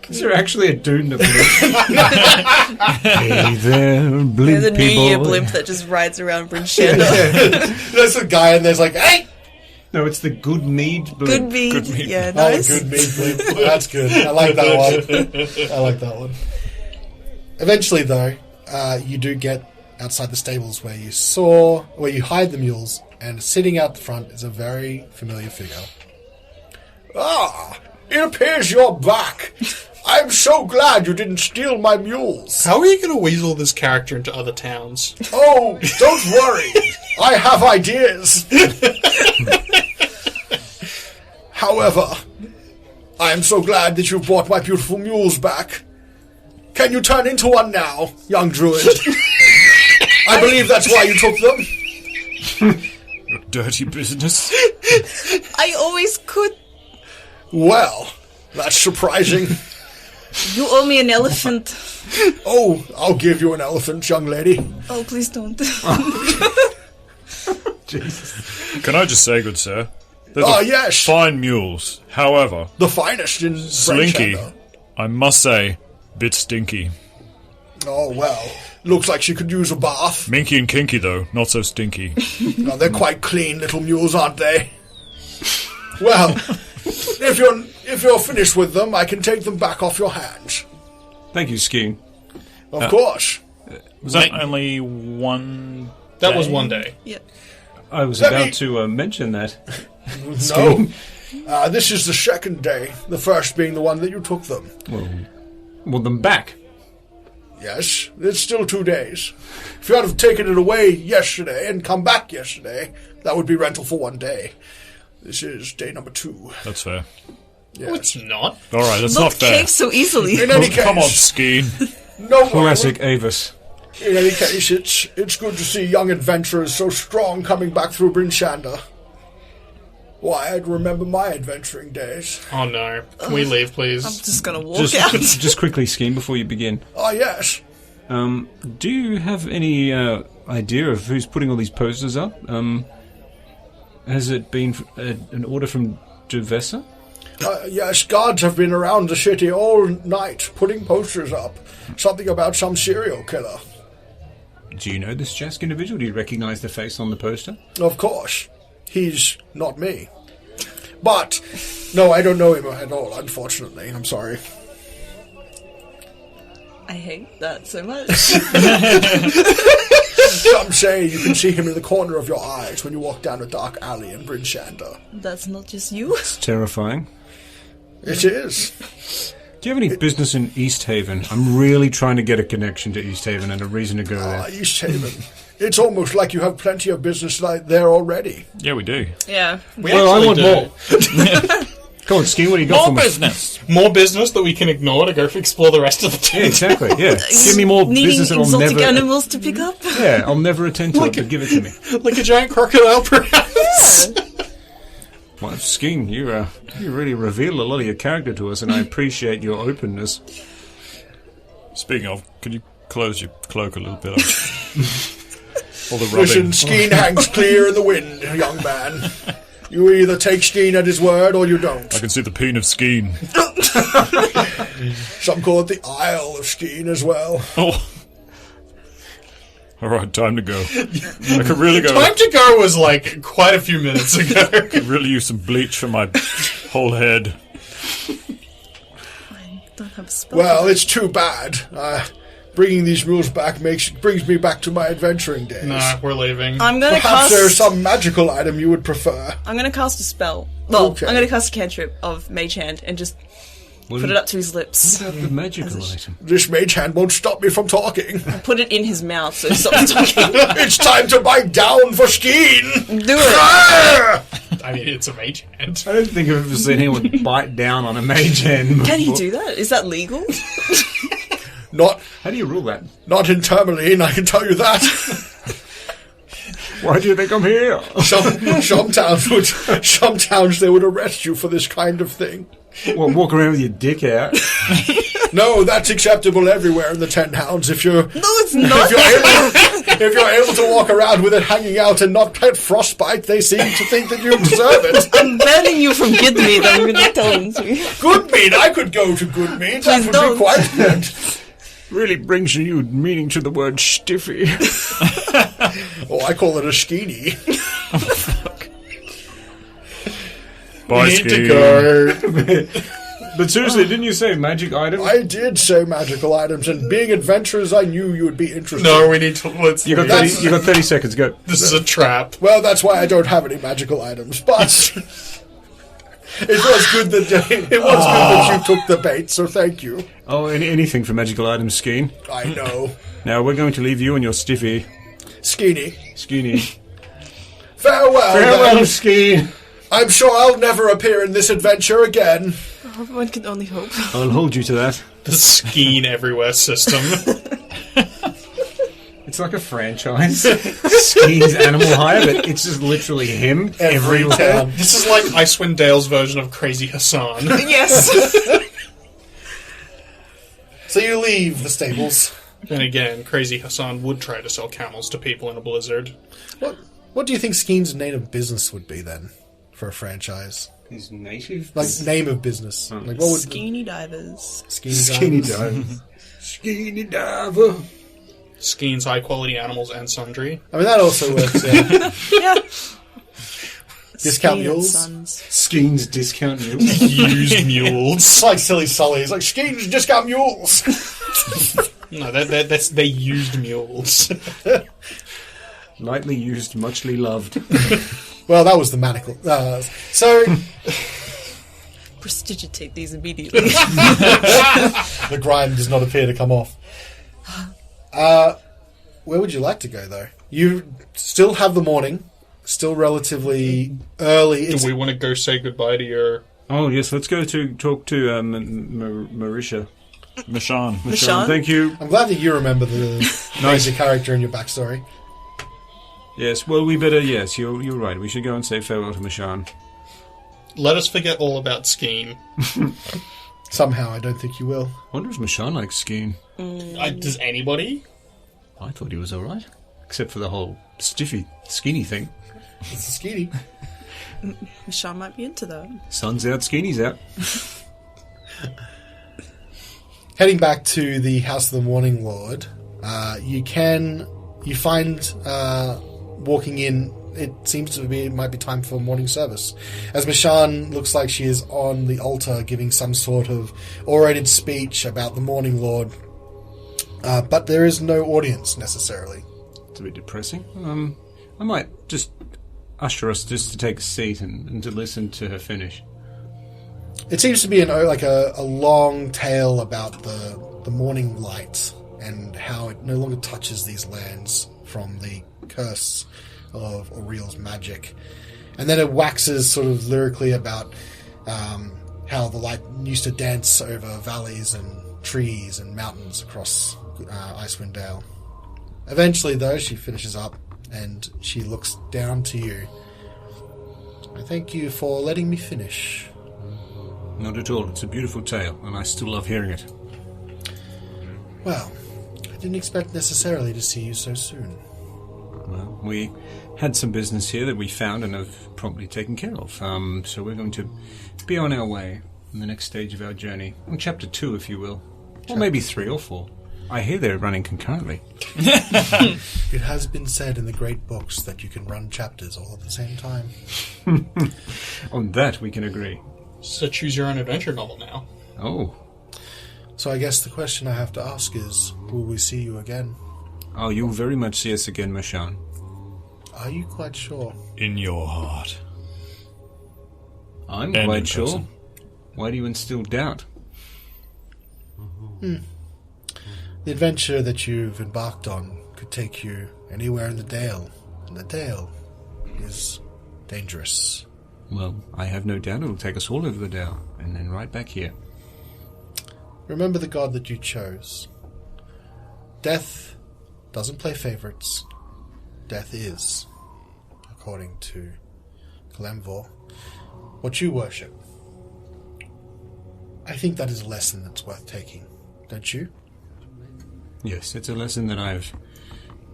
Is there actually a dude in the blimp? Hey there, blimp There's a New people. Year blimp that just rides around Bryn Shander. There's a guy and there's like, hey! No, it's the Good Mead blimp. Good mead. Good mead. Yeah, Oh, nice. good meat blimp. That's good. I like that one. Eventually, though, you do get outside the stables where you hide the mules, and sitting out the front is a very familiar figure. Ah, it appears you're back. I'm so glad you didn't steal my mules. How are you going to weasel this character into other towns? Oh, don't worry. I have ideas. However, I am so glad that you've brought my beautiful mules back. Can you turn into one now, young druid? I believe that's why you took them. Your dirty business. I always could. Well, that's surprising. You owe me an elephant. Oh, I'll give you an elephant, young lady. Oh, please don't. Can I just say, good sir? They're Ah, the yes. fine mules. However, The finest in Bryn Slinky, Shander. I must say, bit stinky. Oh, well, looks like she could use a bath. Minky and kinky, though, not so stinky. Oh, they're quite clean little mules, aren't they? Well, if you're finished with them, I can take them back off your hands. Thank you, Skeen. Of course. Was that only one That day? was one day. Yeah. I was Let about me- to mention that. No. This is the second day, the first being the one that you took them. Well, them back. Yes, it's still 2 days. If you had have taken it away yesterday and come back yesterday, that would be rental for 1 day. This is day number 2. That's fair. No, it's not. All right, that's Look, not fair. cake so easily. In any case, Come on, Skeen. no Classic Avis. In any case, it's good to see young adventurers so strong coming back through Bryn Shander. Why, I'd remember my adventuring days. Oh no. Can we leave, please? I'm just gonna walk out. Just quickly, Skeen, before you begin. Ah, yes. Do you have any idea of who's putting all these posters up? Has it been an order from Duvessa? Yes, guards have been around the city all night, putting posters up. Something about some serial killer. Do you know this Jask individual? Do you recognize the face on the poster? Of course. He's not me. But, no, I don't know him at all, unfortunately. I'm sorry. I hate that so much. Some say you can see him in the corner of your eyes when you walk down a dark alley in Bryn Shander. That's not just you. It's terrifying. It is. Do you have any business in East Haven? I'm really trying to get a connection to East Haven and a reason to go there. East Haven. It's almost like you have plenty of business there already. Yeah, we do. Yeah. Well, I want more. Come on, Skeen, what do you got for More me? business. More business that we can ignore to go explore the rest of the Yeah, town. exactly, yeah. Give me more Needing business and I'll exotic never... animals to pick up. Yeah, I'll never attend to it, but give it to me. Like a giant crocodile, perhaps. Well, Skeen, you really reveal a lot of your character to us, and I appreciate your openness. Speaking of, could you close your cloak a little bit? All the Listen, rubbing. Skeen hangs clear in the wind, young man. You either take Skeen at his word or you don't. I can see the peen of Skeen. Some call it the Isle of Skeen as well. Oh. All right, time to go. I could really go. Time to go was like quite a few minutes ago. Could really use some bleach for my whole head. I don't have a spell. Well, it's too bad. Bringing these mules back brings me back to my adventuring days. Nah, we're leaving. I'm gonna Perhaps cast. there's some magical item you would prefer. I'm gonna cast a spell. Well, Okay. I'm gonna cast a cantrip of Mage Hand and just put it up to his lips. What about the magical item? This mage hand won't stop me from talking. Put it in his mouth so he stops talking. It's time to bite down for Skeen! Do it. Ah! I mean, it's a mage hand. I don't think I've ever seen anyone bite down on a mage hand. Can he do that? Is that legal? How do you rule that? Not in Tourmaline, I can tell you that. Why do you think I'm here? Some towns they would arrest you for this kind of thing. Well, walk around with your dick out. No, that's acceptable everywhere in the 10 Hounds. If you're No, it's not. if you're able to walk around with it hanging out and not get frostbite, they seem to think that you deserve it. I'm banning you from good meat. I'm really telling you. Good meat, I could go to good meat. That Please would don't. be quite good. Really brings a new meaning to the word stiffy. Oh, I call it a skeeny. Bye, Need to Skeen. go. But seriously, didn't you say magic item? I did say magical items, and being adventurers, I knew you would be interested. No, we need to. Let's. You got 30, you got 30 seconds, go. This is a trap. Well, that's why I don't have any magical items, but it was good that you took the bait, so thank you. Oh, anything for magical items, Skeen. I know. Now, we're going to leave you and your stiffy. Skeeny. Skeeny. Farewell, Farewell, then. Skeen. I'm sure I'll never appear in this adventure again. Oh, one can only hope. I'll hold you to that. The Skeen everywhere system. It's like a franchise. Skeen's Animal Hire, but it's just literally him everywhere. This is like Icewind Dales' version of Crazy Hassan. Yes. So you leave the stables. And again, Crazy Hassan would try to sell camels to people in a blizzard. What do you think Skeen's name of business would be then for a franchise? His native? Like name of business. Like what would Skeeny divers. Skeeny Diver. Skeeny Diver. Skeen's high quality animals and sundry. I mean that also works. Yeah. Yeah. Discount Skeen and mules. Sons. Skeen's discount mules. Used mules. It's like Silly Sully. It's like Skeen's discount mules. No, that's they used mules. Lightly used, muchly loved. Well, that was the manacle. So Prestigitate these immediately. the grime does not appear to come off. Where would you like to go, though? You still have the morning, still relatively early. Do we want to go say goodbye to your... Oh, yes, let's go to talk to Marisha. Mishan. Mishan? Thank you. I'm glad that you remember the major character in your backstory. Yes, well, we better, yes, you're right. We should go and say farewell to Mishan. Let us forget all about Skeen. Somehow, I don't think you will. I wonder if Mishan likes Skeen. Does anybody? I thought he was alright. Except for the whole skinny thing. It's a skeeny. Michelle might be into that. Sun's out, Skeeny's out. Heading back to the House of the Morning Lord, you find walking in, it seems to be, it might be time for morning service. As Mishan looks like she is on the altar giving some sort of orated speech about the Morning Lord, but there is no audience necessarily. It's a bit depressing. I might just usher us just to take a seat and to listen to her finish. It seems to be a long tale about the morning light and how it no longer touches these lands from the curse of Auriel's magic. And then it waxes sort of lyrically about how the light used to dance over valleys and trees and mountains across Icewind Dale. Eventually, though, she finishes up and she looks down to you. I thank you for letting me finish. Not at all. It's a beautiful tale, and I still love hearing it. Well, I didn't expect necessarily to see you so soon. Well, we had some business here that we found and have promptly taken care of. So we're going to be on our way in the next stage of our journey. On chapter 2, if you will. Or maybe 3 or 4. I hear they're running concurrently. It has been said in the great books that you can run chapters all at the same time. On that, we can agree. So choose your own adventure novel now. Oh. So I guess the question I have to ask is, will we see you again? Oh, you'll very much see us again, Mishan. Are you quite sure? In your heart. I'm And quite in sure. person. Why do you instill doubt? The adventure that you've embarked on could take you anywhere in the Dale, and the Dale is dangerous. Well, I have no doubt it'll take us all over the Dale, and then right back here. Remember the god that you chose. Death doesn't play favorites. Death is, according to Kalemvor, what you worship. I think that is a lesson that's worth taking, don't you? Yes, it's a lesson that I've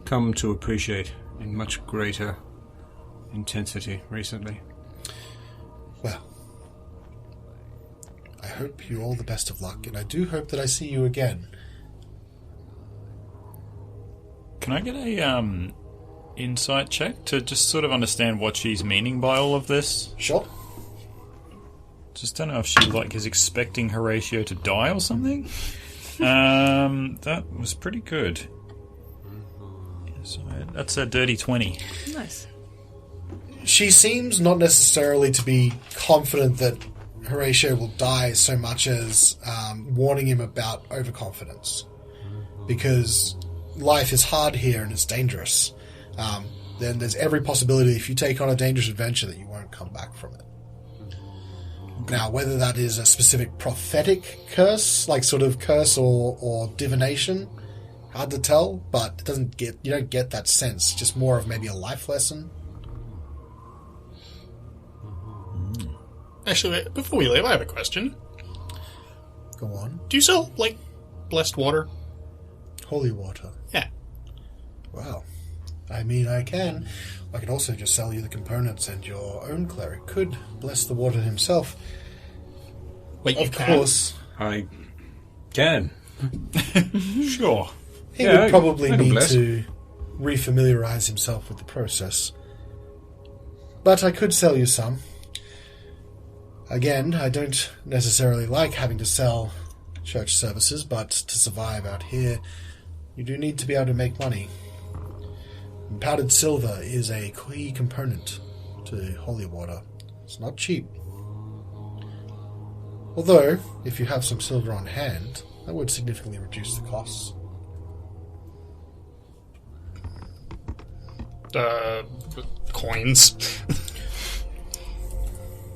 come to appreciate in much greater intensity recently. Well, I hope you all the best of luck, and I do hope that I see you again. Can I get a insight check to just sort of understand what she's meaning by all of this? Sure. Just don't know if she is expecting Horatio to die or something. That was pretty good. So that's a dirty 20. Nice. She seems not necessarily to be confident that Horatio will die so much as warning him about overconfidence. Because life is hard here and it's dangerous. Then there's every possibility if you take on a dangerous adventure that you won't come back from it. Now, whether that is a specific prophetic curse, like sort of curse or divination, hard to tell, but you don't get that sense. Just more of maybe a life lesson. Actually, wait, before we leave, I have a question. Go on. Do you sell, blessed water? Holy water. Yeah. Wow. I mean, I can. I could also just sell you the components, and your own cleric could bless the water himself. Wait, you Of can? course, I can. Sure. he Yeah, would probably I can need bless. to refamiliarize himself with the process. But I could sell you some. Again, I don't necessarily like having to sell church services, but to survive out here, you do need to be able to make money. And powdered silver is a key component to holy water. It's not cheap. Although, if you have some silver on hand, that would significantly reduce the costs. Coins.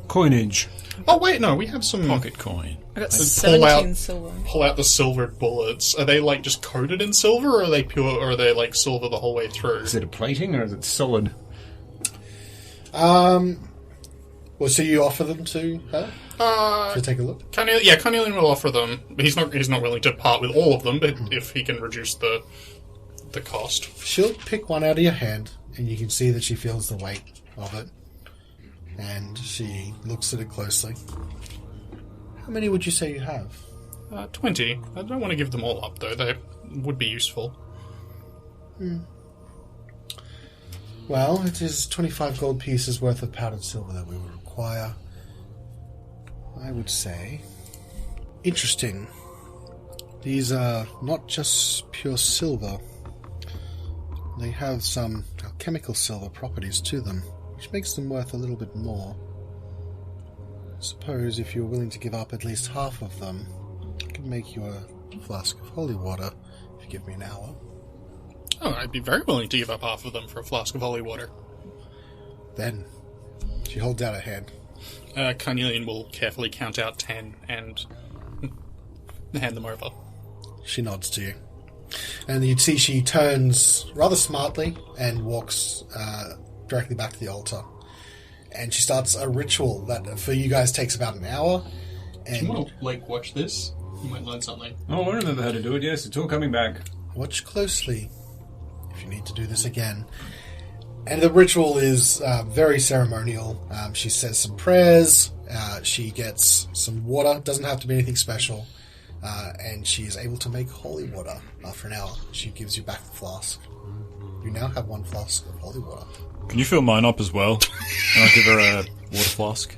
Coinage. Oh, wait, no, we have some... Pocket coin. I got Pull 17 out- silver. Pull out the silvered bullets. Are they, just coated in silver, or are they pure, or are they, silver the whole way through? Is it a plating or is it solid? Well, so you offer them to her to take a look? Carnelian will offer them. But he's not willing to part with all of them, but if he can reduce the cost. She'll pick one out of your hand, and you can see that she feels the weight of it. And she looks at it closely. How many would you say you have? 20. I don't want to give them all up, though. They would be useful. Well, it is 25 gold pieces worth of powdered silver that we would require. I would say... Interesting. These are not just pure silver. They have some chemical silver properties to them, which makes them worth a little bit more. I suppose if you're willing to give up at least half of them, I can make you a flask of holy water if you give me an hour. Oh, I'd be very willing to give up half of them for a flask of holy water. Then, she holds out her hand. Carnelian will carefully count out 10 and hand them over. She nods to you. And you'd see she turns rather smartly and walks directly back to the altar. And she starts a ritual that for you guys takes about an hour. And Do you want to, watch this? You might learn something. Oh, I remember how to do it, yes. It's all coming back. watch closely if you need to do this again. And the ritual is very ceremonial. She says some prayers. She gets some water. Doesn't have to be anything special. And she is able to make holy water after an hour. She gives you back the flask. You now have 1 flask of holy water. Can you fill mine up as well? And I'll give her a water flask.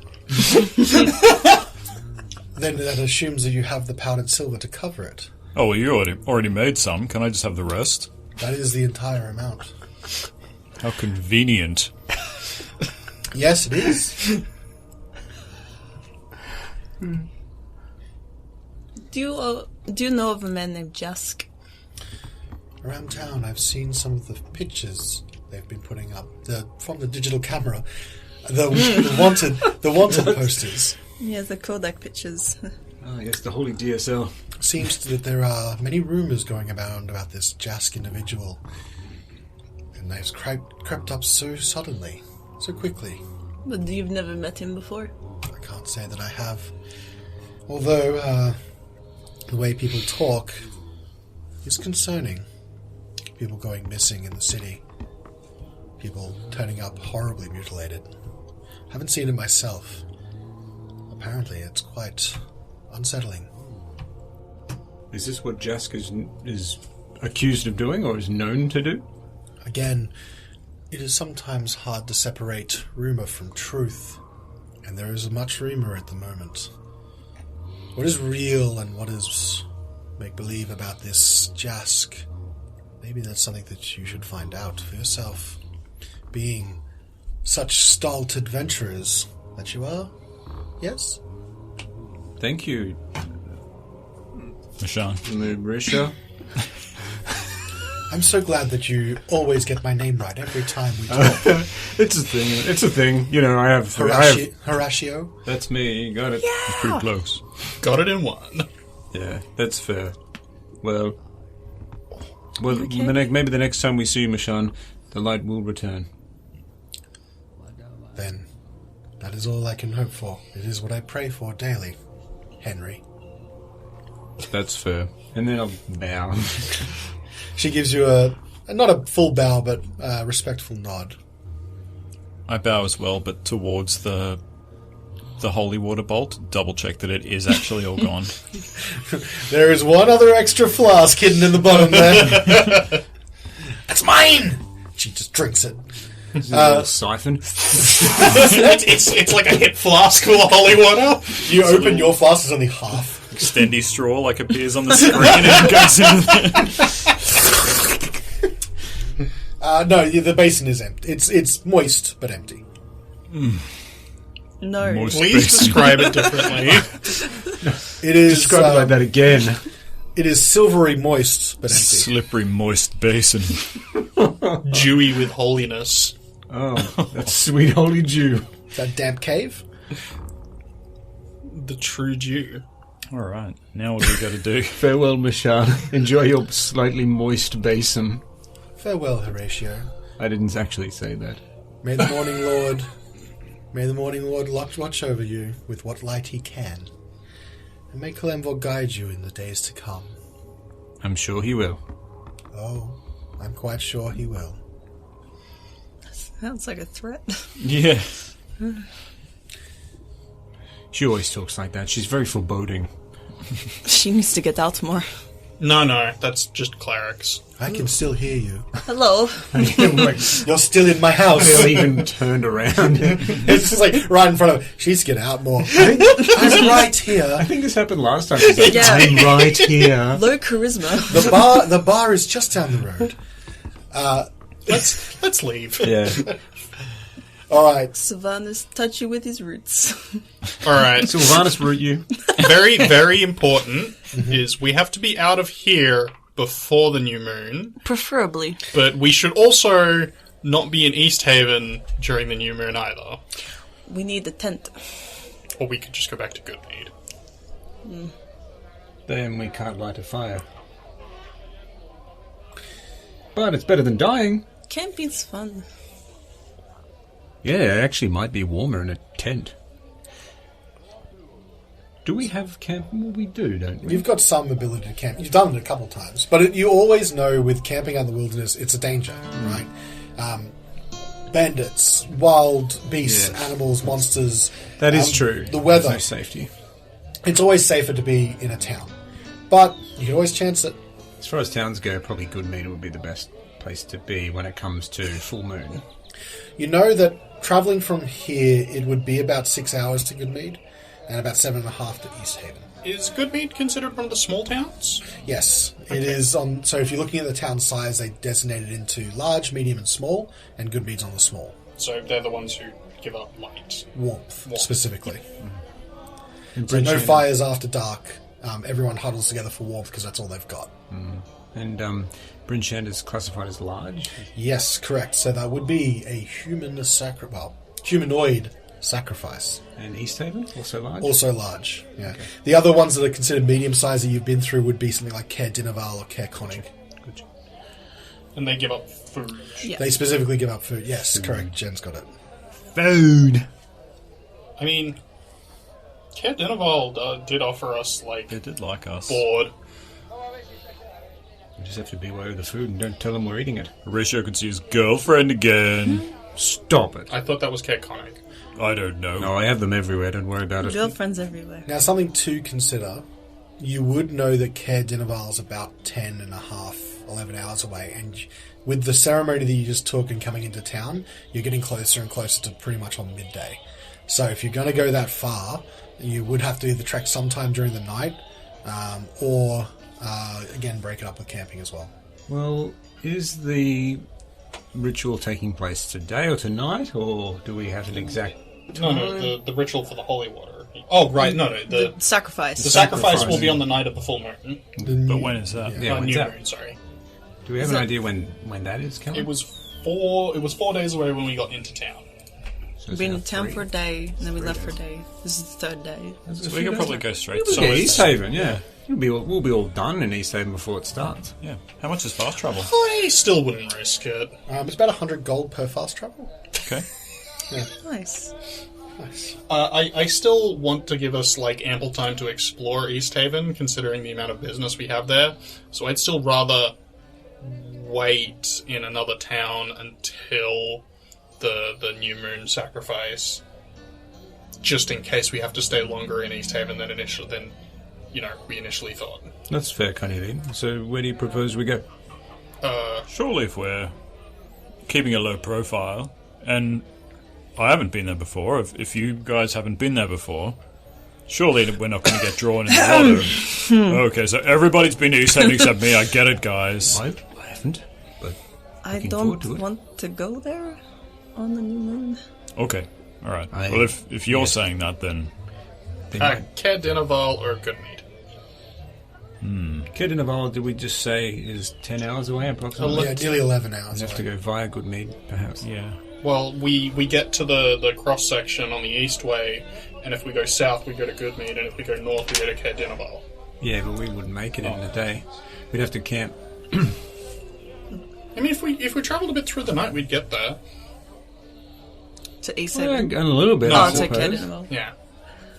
Then that assumes that you have the powdered silver to cover it. Oh, well, you already made some. Can I just have the rest? That is the entire amount. How convenient. Yes, it is. Do you know of a man named Jask? Around town, I've seen some of the pictures they've been putting up from the digital camera. The wanted posters. Yeah, the Kodak pictures. Ah, yes, the holy DSL. Seems that there are many rumors going about this Jask individual. And they've crept up so suddenly, so quickly. But you've never met him before? I can't say that I have. Although, the way people talk is concerning. People going missing in the city. People turning up horribly mutilated. Haven't seen it myself. Apparently, it's quite unsettling. Is this what Jask is accused of doing, or is known to do? Again, it is sometimes hard to separate rumour from truth, and there is much rumour at the moment. What is real and what is make-believe about this Jask? Maybe that's something that you should find out for yourself. Being such stalwart adventurers that you are, yes? Thank you, Mishan. Marisha. I'm so glad that you always get my name right every time we talk. It's a thing. It's a thing. You know, I have... Horatio? That's me. You got it. It's pretty close. Got it in one. Yeah, that's fair. Well, Okay. maybe the next time we see you, Mishan, the light will return. Then, that is all I can hope for. It is what I pray for daily, Henry. That's fair. And then I'll bow. She gives you not a full bow, but a respectful nod. I bow as well, but towards the holy water bolt, double check that it is actually all gone. There is one other extra flask hidden in the bottom there. That's mine! She just drinks it. Siphon. it's like a hip flask full of holy water. You open your flask, it's only half. Extendy straw appears on the screen and goes in there. No, the basin is empty. It's moist, but empty. No. Moist Please basin. describe it differently. It is Describe it like that again. It is silvery moist, but empty. Slippery, moist basin. Dewy with holiness. Oh, that's sweet holy Jew. Is that damp cave? The true Jew. Alright, now what do we got to do? Farewell, Mishan. Enjoy your slightly moist basin. Farewell, Horatio. I didn't actually say that. May the morning Lord watch over you with what light he can. And may Kalemvor guide you in the days to come. I'm sure he will. Oh, I'm quite sure he will. Sounds like a threat. Yeah. She always talks like that. She's very foreboding. She needs to get out more. No, that's just clerics. I can still hear you. Hello. You're still in my house. They're even turned around. It's just like right in front of her. She needs to get out more. I'm right here. I think this happened last time. She's like, Yeah. I'm right here. Low charisma. The bar is just down the road. Let's leave. Yeah. All right. Sylvanus touch you with his roots. All right. Sylvanus root you. Very, very important is we have to be out of here before the new moon, Preferably. but we should also not be in East Haven during the new moon either. We need the tent. Or we could just go back to Goodmead. Then we can't light a fire. But it's better than dying. Camping's fun. Yeah, it actually might be warmer in a tent. Do we have camping? Well, we do, don't we? You've got some ability to camp. You've done it a couple times. But you always know with camping out in the wilderness, it's a danger, right? Bandits, wild beasts, Yes. animals, monsters. That is true. The weather. There's no safety. It's always safer to be in a town. But you can always chance it. As far as towns go, probably Goodmead would be the best place to be when it comes to full moon. You know that travelling from here, it would be about 6 hours to Goodmead and about 7.5 to East Haven. Is Goodmead considered one of the small towns? Yes, it is on. So if you're looking at the town size, they designated into large, medium, and small, and Goodmead's on the small. So they're the ones who give up light. Warmth, specifically. And So no Bryn Shander- fires after dark. Everyone huddles together for warmth because that's all they've got. And Bryn Shander's classified as large. Yes, correct. So that would be a humanoid sacrifice. And East Haven, also large. Also large, yeah. Okay. The other ones that are considered medium-sized that you've been through would be something like Caer Dineval or Caer Conning. Good. And they give up food. Yeah. They specifically give up food. Yes, correct. Jen's got it. Food. I mean, Caer Dineval did offer us, like, They did like us. board. We just have to be aware of the food and don't tell them we're eating it. Horatio could see his girlfriend again. Stop it. I thought that was Caer Conning. I don't know. No, I have them everywhere. Don't worry about it. Girlfriends everywhere. Now, something to consider. You would know that Caer Dineval is about 11 hours away, and with the ceremony that you just took and coming into town, you're getting closer and closer to pretty much on midday. So if you're going to go that far, you would have to either trek sometime during the night, or again break it up with camping as well. Well, is the ritual taking place today or tonight, or do we have an exact No, the ritual for the holy water. Oh, right, no. The Sacrifice. sacrifice will be on the night of the full moon. But when is that? Yeah, when's New that? moon, sorry. Do we have an idea when that is coming? It was 4 days away when we got into town. So We've it's been now in town 3. for a day, and then we left for a day. This is the third day. So we could probably go straight. So Yeah, it's- East Haven, yeah. We'll be all done in East Haven before it starts. Yeah. How much is fast travel? I still wouldn't risk it. It's about 100 gold per fast travel. Okay. Nice. Nice. I still want to give us like ample time to explore East Haven, considering the amount of business we have there. So I'd still rather wait in another town until the new moon sacrifice, just in case we have to stay longer in East Haven than we initially thought. That's fair, Connie. So where do you propose we go? Surely if we're keeping a low profile, and I haven't been there before, if you guys haven't been there before, surely we're not going to get drawn in the water. Okay, so everybody's been to East Haven except me. I get it, guys. I haven't, but I Looking forward don't to it. want to go there on the new moon. Okay, all right. I- Well, if you're yeah. saying that, then they might. Caer Dineval or Goodmead? Caer Dineval, did we just say, is 10 hours away approximately? Yeah, nearly 11 hours. We'd have to away. go via Goodmead, perhaps. yeah. Well, we get to the cross section on the east way, and if we go south, we go to Goodmead, and if we go north, we go to Caer Dineval. Yeah, but we wouldn't make it in a day. We'd have to camp. I mean, if we traveled a bit through the night, we'd get there. To East Well, Haven. a little bit, No, I Oh, to Caer suppose. Dineval. Yeah.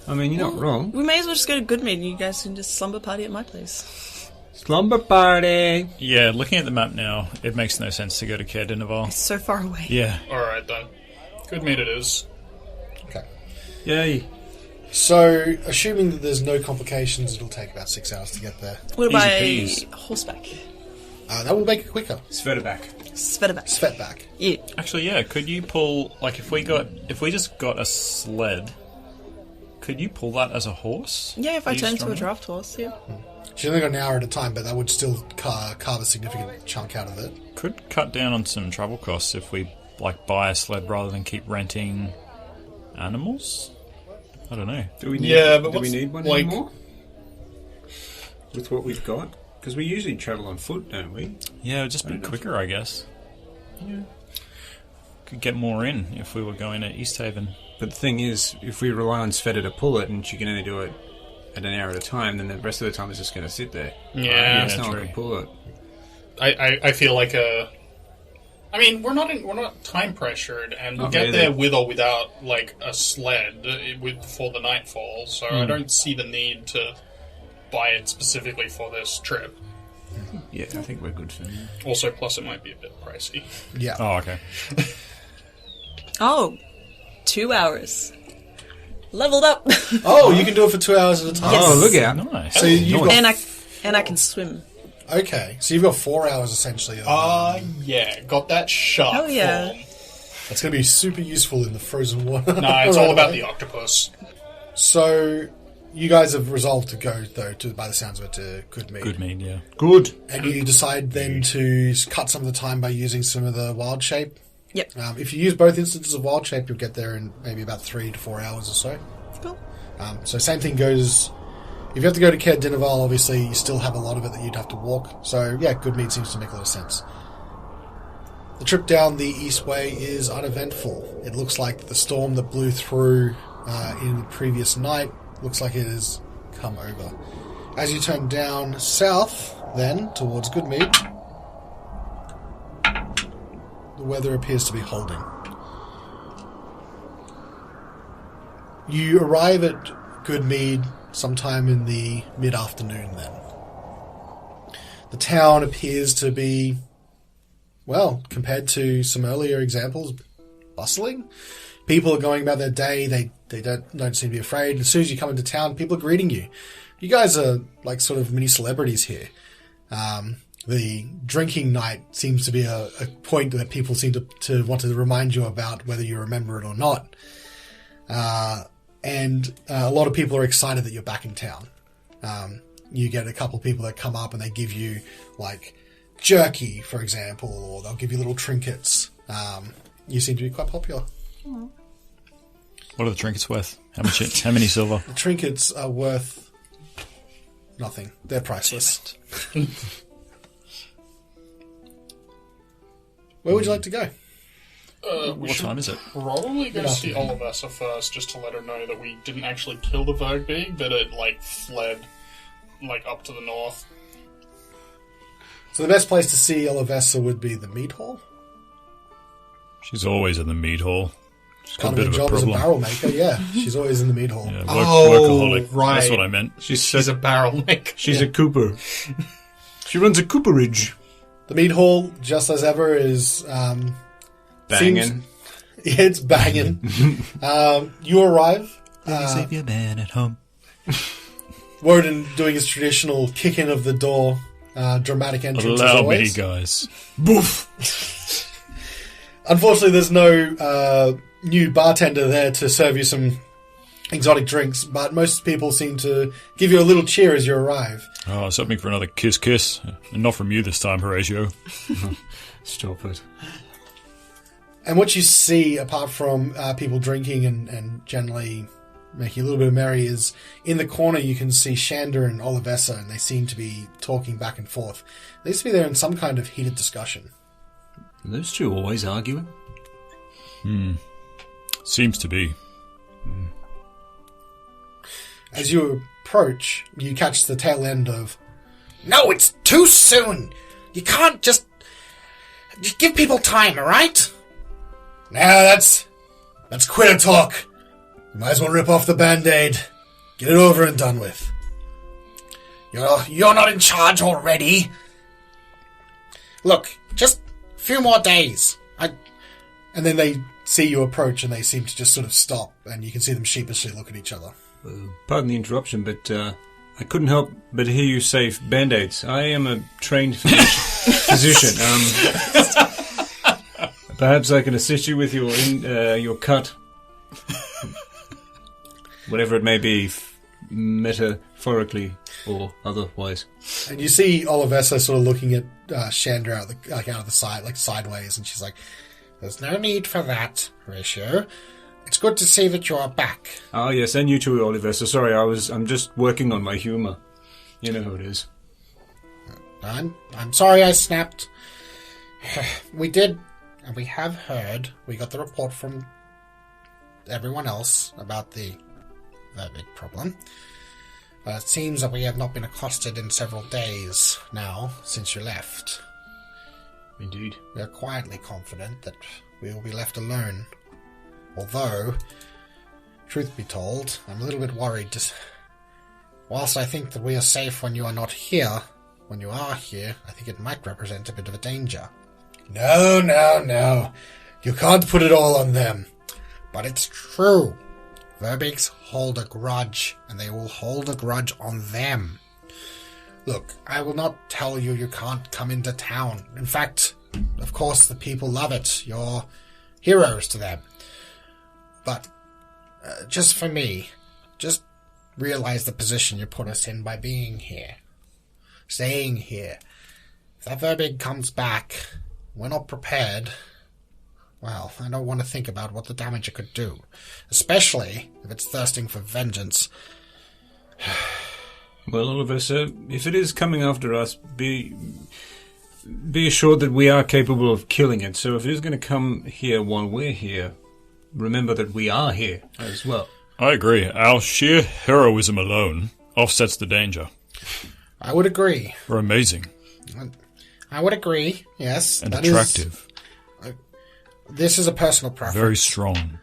I mean, you're not wrong. We may as well just go to Goodmead and you guys can just slumber party at my place. Slumber party! Yeah, looking at the map now, it makes no sense to go to Caer Dineval. It's so far away. Yeah. All right then. Goodmead it is. Yay. So, assuming that there's no complications, it'll take about 6 hours to get there. What about Easy peas. horseback? That will make it quicker. Svetoback. Svetoback. Svetback. Yeah. Actually, yeah. Could you pull if we just got a sled? Could you pull that as a horse? Yeah, if I Are you turn to strong a enough? draft horse, yeah. She's only got an hour at a time, but that would still carve a significant chunk out of it. Could cut down on some travel costs if we buy a sled rather than keep renting animals. I don't know. Do we need, Yeah, but do we what's, need one like- anymore? With what we've got? Because we usually travel on foot, don't we? Yeah, it'd just be quicker, I guess. Yeah. Could get more in if we were going to East Haven. But the thing is, if we rely on Sveta to pull it, and she can only do it at an hour at a time, then the rest of the time it's just going to sit there. Yeah, Yes, no one true. can pull it. I feel like I mean, we're not time pressured, and we'll Not get really. there with or without a sled before the night falls. So I don't see the need to buy it specifically for this trip. Yeah, I think we're good for now. Also, plus it might be a bit pricey. Yeah. Oh, okay. Oh, 2 hours. Leveled up. Oh, you can do it for 2 hours at a time. Yes. Oh, look out. Nice. So you've got... and I can swim. Okay, so you've got 4 hours essentially. Yeah, got that shark Hell yeah. form. That's going to be super useful in the frozen water. Nah, it's all about the octopus. So, you guys have resolved to go, though, by the sounds of it, to Goodmead. Good mead, yeah. Good. And you decide then to cut some of the time by using some of the wild shape. Yep. If you use both instances of wild shape, you'll get there in maybe about 3 to 4 hours or so. Cool. So same thing goes... If you have to go to Caer Dineval, obviously you still have a lot of it that you'd have to walk. So yeah, Goodmead seems to make a lot of sense. The trip down the east way is uneventful. It looks like the storm that blew through in the previous night looks like it has come over. As you turn down south, then, towards Goodmead, the weather appears to be holding. You arrive at Goodmead sometime in the mid-afternoon then. The town appears to be, well, compared to some earlier examples, bustling. People are going about their day. They don't seem to be afraid. As soon as you come into town, people are greeting you. You guys are like sort of mini celebrities here. The drinking night seems to be a point that people seem to want to remind you about, whether you remember it or not. And a lot of people are excited that you're back in town. You get a couple of people that come up and they give you, like, jerky, for example, or they'll give you little trinkets. You seem to be quite popular. What are the trinkets worth? How much? How many silver? The trinkets are worth nothing. They're priceless. Where would you like to go? We What should time is it? probably go Good see afternoon. Olivessa first, just to let her know that we didn't actually kill the Vergbeeg, but it, fled, up to the north. So the best place to see Olivessa would be the meat hall. She's always in the meat hall. She's got Kind a of bit her of a job as a problem. barrel maker, yeah. She's always in the meat hall. Yeah, Oh, workaholic. right. That's what I meant. She's a barrel maker. She's a Cooper. She runs a Cooperage. The meat hall, just as ever, is... Banging. Yeah, it's banging. You arrive. Save your man at home. Woden doing his traditional kick-in of the door, dramatic entrance as Allow me, always. guys. Boof! Unfortunately, there's no new bartender there to serve you some exotic drinks, but most people seem to give you a little cheer as you arrive. Oh, something for another kiss. And not from you this time, Horatio. Stop it. And what you see, apart from people drinking and generally making a little bit of merry, is in the corner you can see Shander and Olivessa, and they seem to be talking back and forth. They seem to be there in some kind of heated discussion. Are those two always arguing? Seems to be. As you approach, you catch the tail end of, "No, it's too soon! You can't just give people time, alright? Now that's quitter talk. You might as well rip off the band-aid. Get it over and done with. You're not in charge already. Look, just a few more days. And then they see you approach, and they seem to just sort of stop, and you can see them sheepishly look at each other. Pardon the interruption, but I couldn't help but hear you say Band-Aids. I am a trained physician. Perhaps I can assist you with your cut. Whatever it may be, metaphorically or otherwise. And you see Olivessa sort of looking at Shander out of the side, like sideways, and she's like, "There's no need for that, Ratio. It's good to see that you're back." Oh yes, and you too, Oliver. So sorry, I'm just working on my humour. You know how it is. I'm sorry I snapped. We did, and we have heard. We got the report from everyone else about the big problem. It seems that we have not been accosted in several days now since you left. Indeed. We are quietly confident that we will be left alone. Although, truth be told, I'm a little bit worried. Whilst I think that we are safe when you are not here, when you are here, I think it might represent a bit of a danger. No. You can't put it all on them. But it's true. Verbigs hold a grudge, and they will hold a grudge on them. Look, I will not tell you you can't come into town. In fact, of course, the people love it. You're heroes to them. But, just for me, just realize the position you put us in by being here. Staying here. If that Verbig comes back, we're not prepared. Well, I don't want to think about what the damage it could do. Especially if it's thirsting for vengeance. Well, Oliver, sir, if it is coming after us, be assured that we are capable of killing it. So if it is going to come here while we're here, remember that we are here as well. I agree. Our sheer heroism alone offsets the danger. I would agree. We're amazing. I would agree, yes. And attractive. This is a personal preference. Very strong.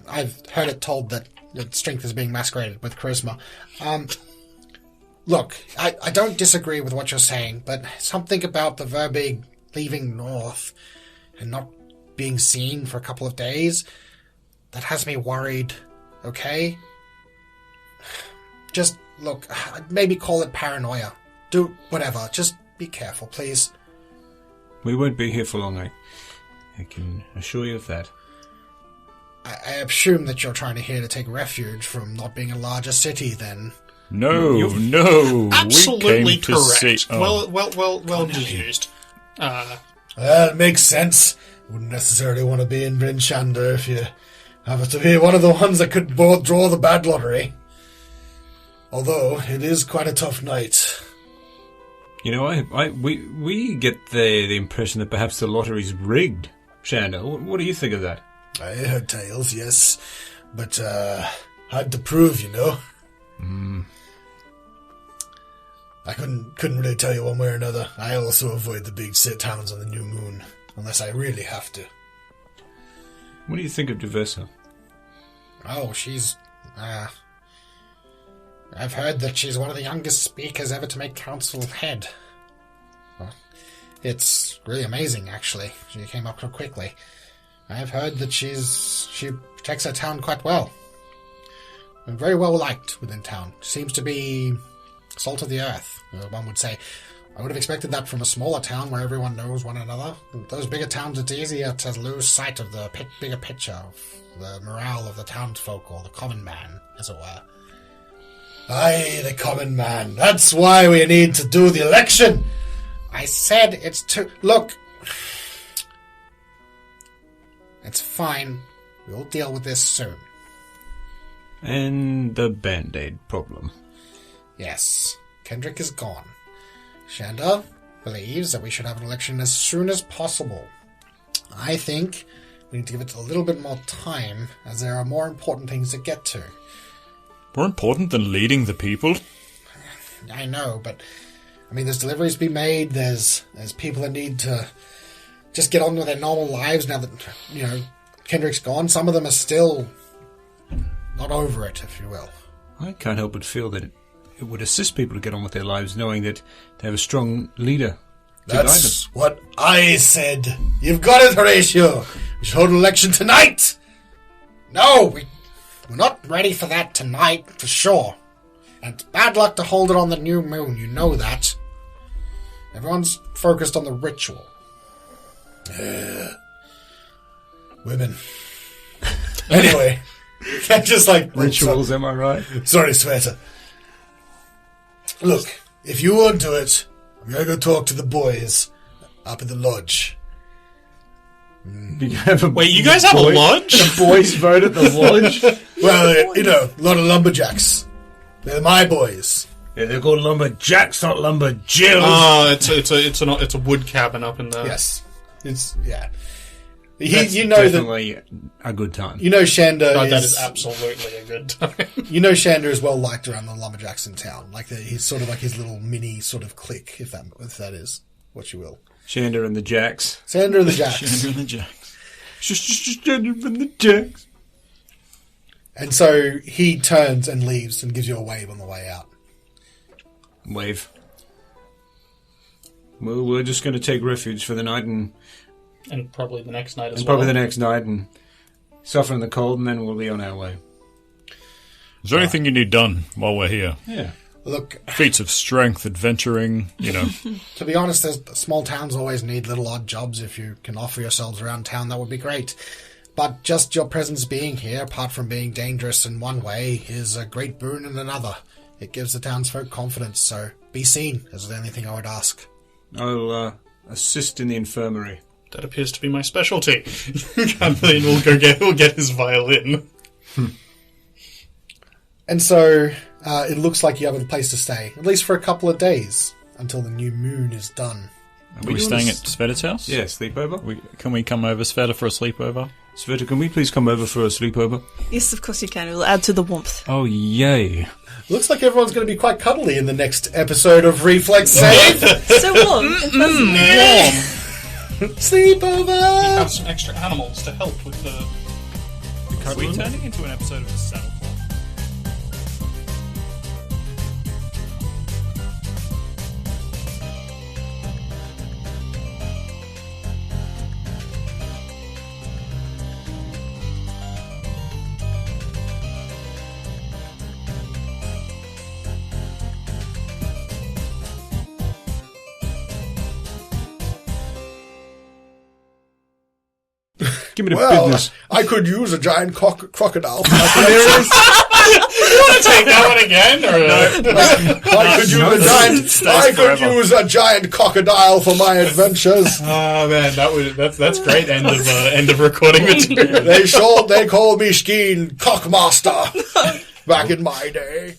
I've heard it told that strength is being masqueraded with charisma. Look, I don't disagree with what you're saying, but something about the Verbig leaving north and not being seen for a couple of days, that has me worried, okay? Just, look, maybe call it paranoia. Do whatever. Just be careful, please. We won't be here for long, I can assure you of that. I assume that you're trying to take refuge from not being a larger city, then. No. Absolutely we came to correct. see, oh. Well deduced. It makes sense. Wouldn't necessarily want to be in Bryn Shander if you happen to be one of the ones that could draw the bad lottery. Although, it is quite a tough night. You know, we get the impression that perhaps the lottery's rigged, Shander. What do you think of that? I heard tales, yes. But, hard to prove, you know. I couldn't really tell you one way or another. I also avoid the big towns on the new moon, unless I really have to. What do you think of Diversa? Oh, she's, I've heard that she's one of the youngest speakers ever to make council head. Well, it's really amazing, actually. She came up so quickly. I've heard that she protects her town quite well. And very well liked within town. Seems to be salt of the earth, one would say. I would have expected that from a smaller town where everyone knows one another. Those bigger towns, it's easier to lose sight of the bigger picture, of the morale of the townsfolk, or the common man, as it were. Aye, the common man. That's why we need to do the election. I said it's too... Look. It's fine. We'll deal with this soon. And the Band-Aid problem. Yes. Kendrick is gone. Shander believes that we should have an election as soon as possible. I think we need to give it a little bit more time, as there are more important things to get to. More important than leading the people? I know, but I mean, there's deliveries to be made, there's people that need to just get on with their normal lives now that, you know, Kendrick's gone. Some of them are still not over it, if you will. I can't help but feel that it would assist people to get on with their lives, knowing that they have a strong leader That's what I said. You've got it, Horatio. We should hold an election tonight. No, we're not ready for that tonight, for sure. And it's bad luck to hold it on the new moon, you know that. Everyone's focused on the ritual. Women. Anyway, just like... Rituals, am I right? Sorry, Sveta. Look, if you won't do it, I'm going to go talk to the boys up at the lodge. You have a Wait, you guys have a lodge? A boys' vote at the lodge? Well, a lot of lumberjacks. They're my boys. Yeah, they're called lumberjacks, not lumberjills. It's a wood cabin up in there. Yes. It's, yeah. That's you know definitely a good time. You know Shander That is absolutely a good time. You know Shander is well liked around the lumberjacks in town. Like he's sort of like his little mini sort of clique, if that is what you will. Shander and the Jacks. Shander and the Jacks. Shander and the Jacks. Shander and the Jacks. And so he turns and leaves and gives you a wave on the way out. Wave. Well, we're just going to take refuge for the night and probably the next night as well. Probably the next night and suffer in the cold, and then we'll be on our way. Is there anything you need done while we're here? Yeah. Look, Feats of strength, adventuring, to be honest, small towns always need little odd jobs. If you can offer yourselves around town, that would be great. But just your presence being here, apart from being dangerous in one way, is a great boon in another. It gives the townsfolk confidence, so be seen is the only thing I would ask. I'll assist in the infirmary. That appears to be my specialty. Kathleen will get his violin. And so it looks like you have a place to stay, at least for a couple of days, until the new moon is done. Are we staying at Sveta's house? Yeah, sleepover. Can we come over, Sveta, for a sleepover? Sveta, can we please come over for a sleepover? Yes, of course you can. It will add to the warmth. Oh, yay. Looks like everyone's going to be quite cuddly in the next episode of Reflex Save. So warm. Warm. Sleepover! You have some extra animals to help with the... Are we turning into an episode of the Saddle Club? Give me the Well, business. I could use a giant crocodile. You want to take that one again? Or, I could use a giant crocodile for my adventures. Oh man, that's great end of recording material. They called me Skeen Cockmaster back in my day.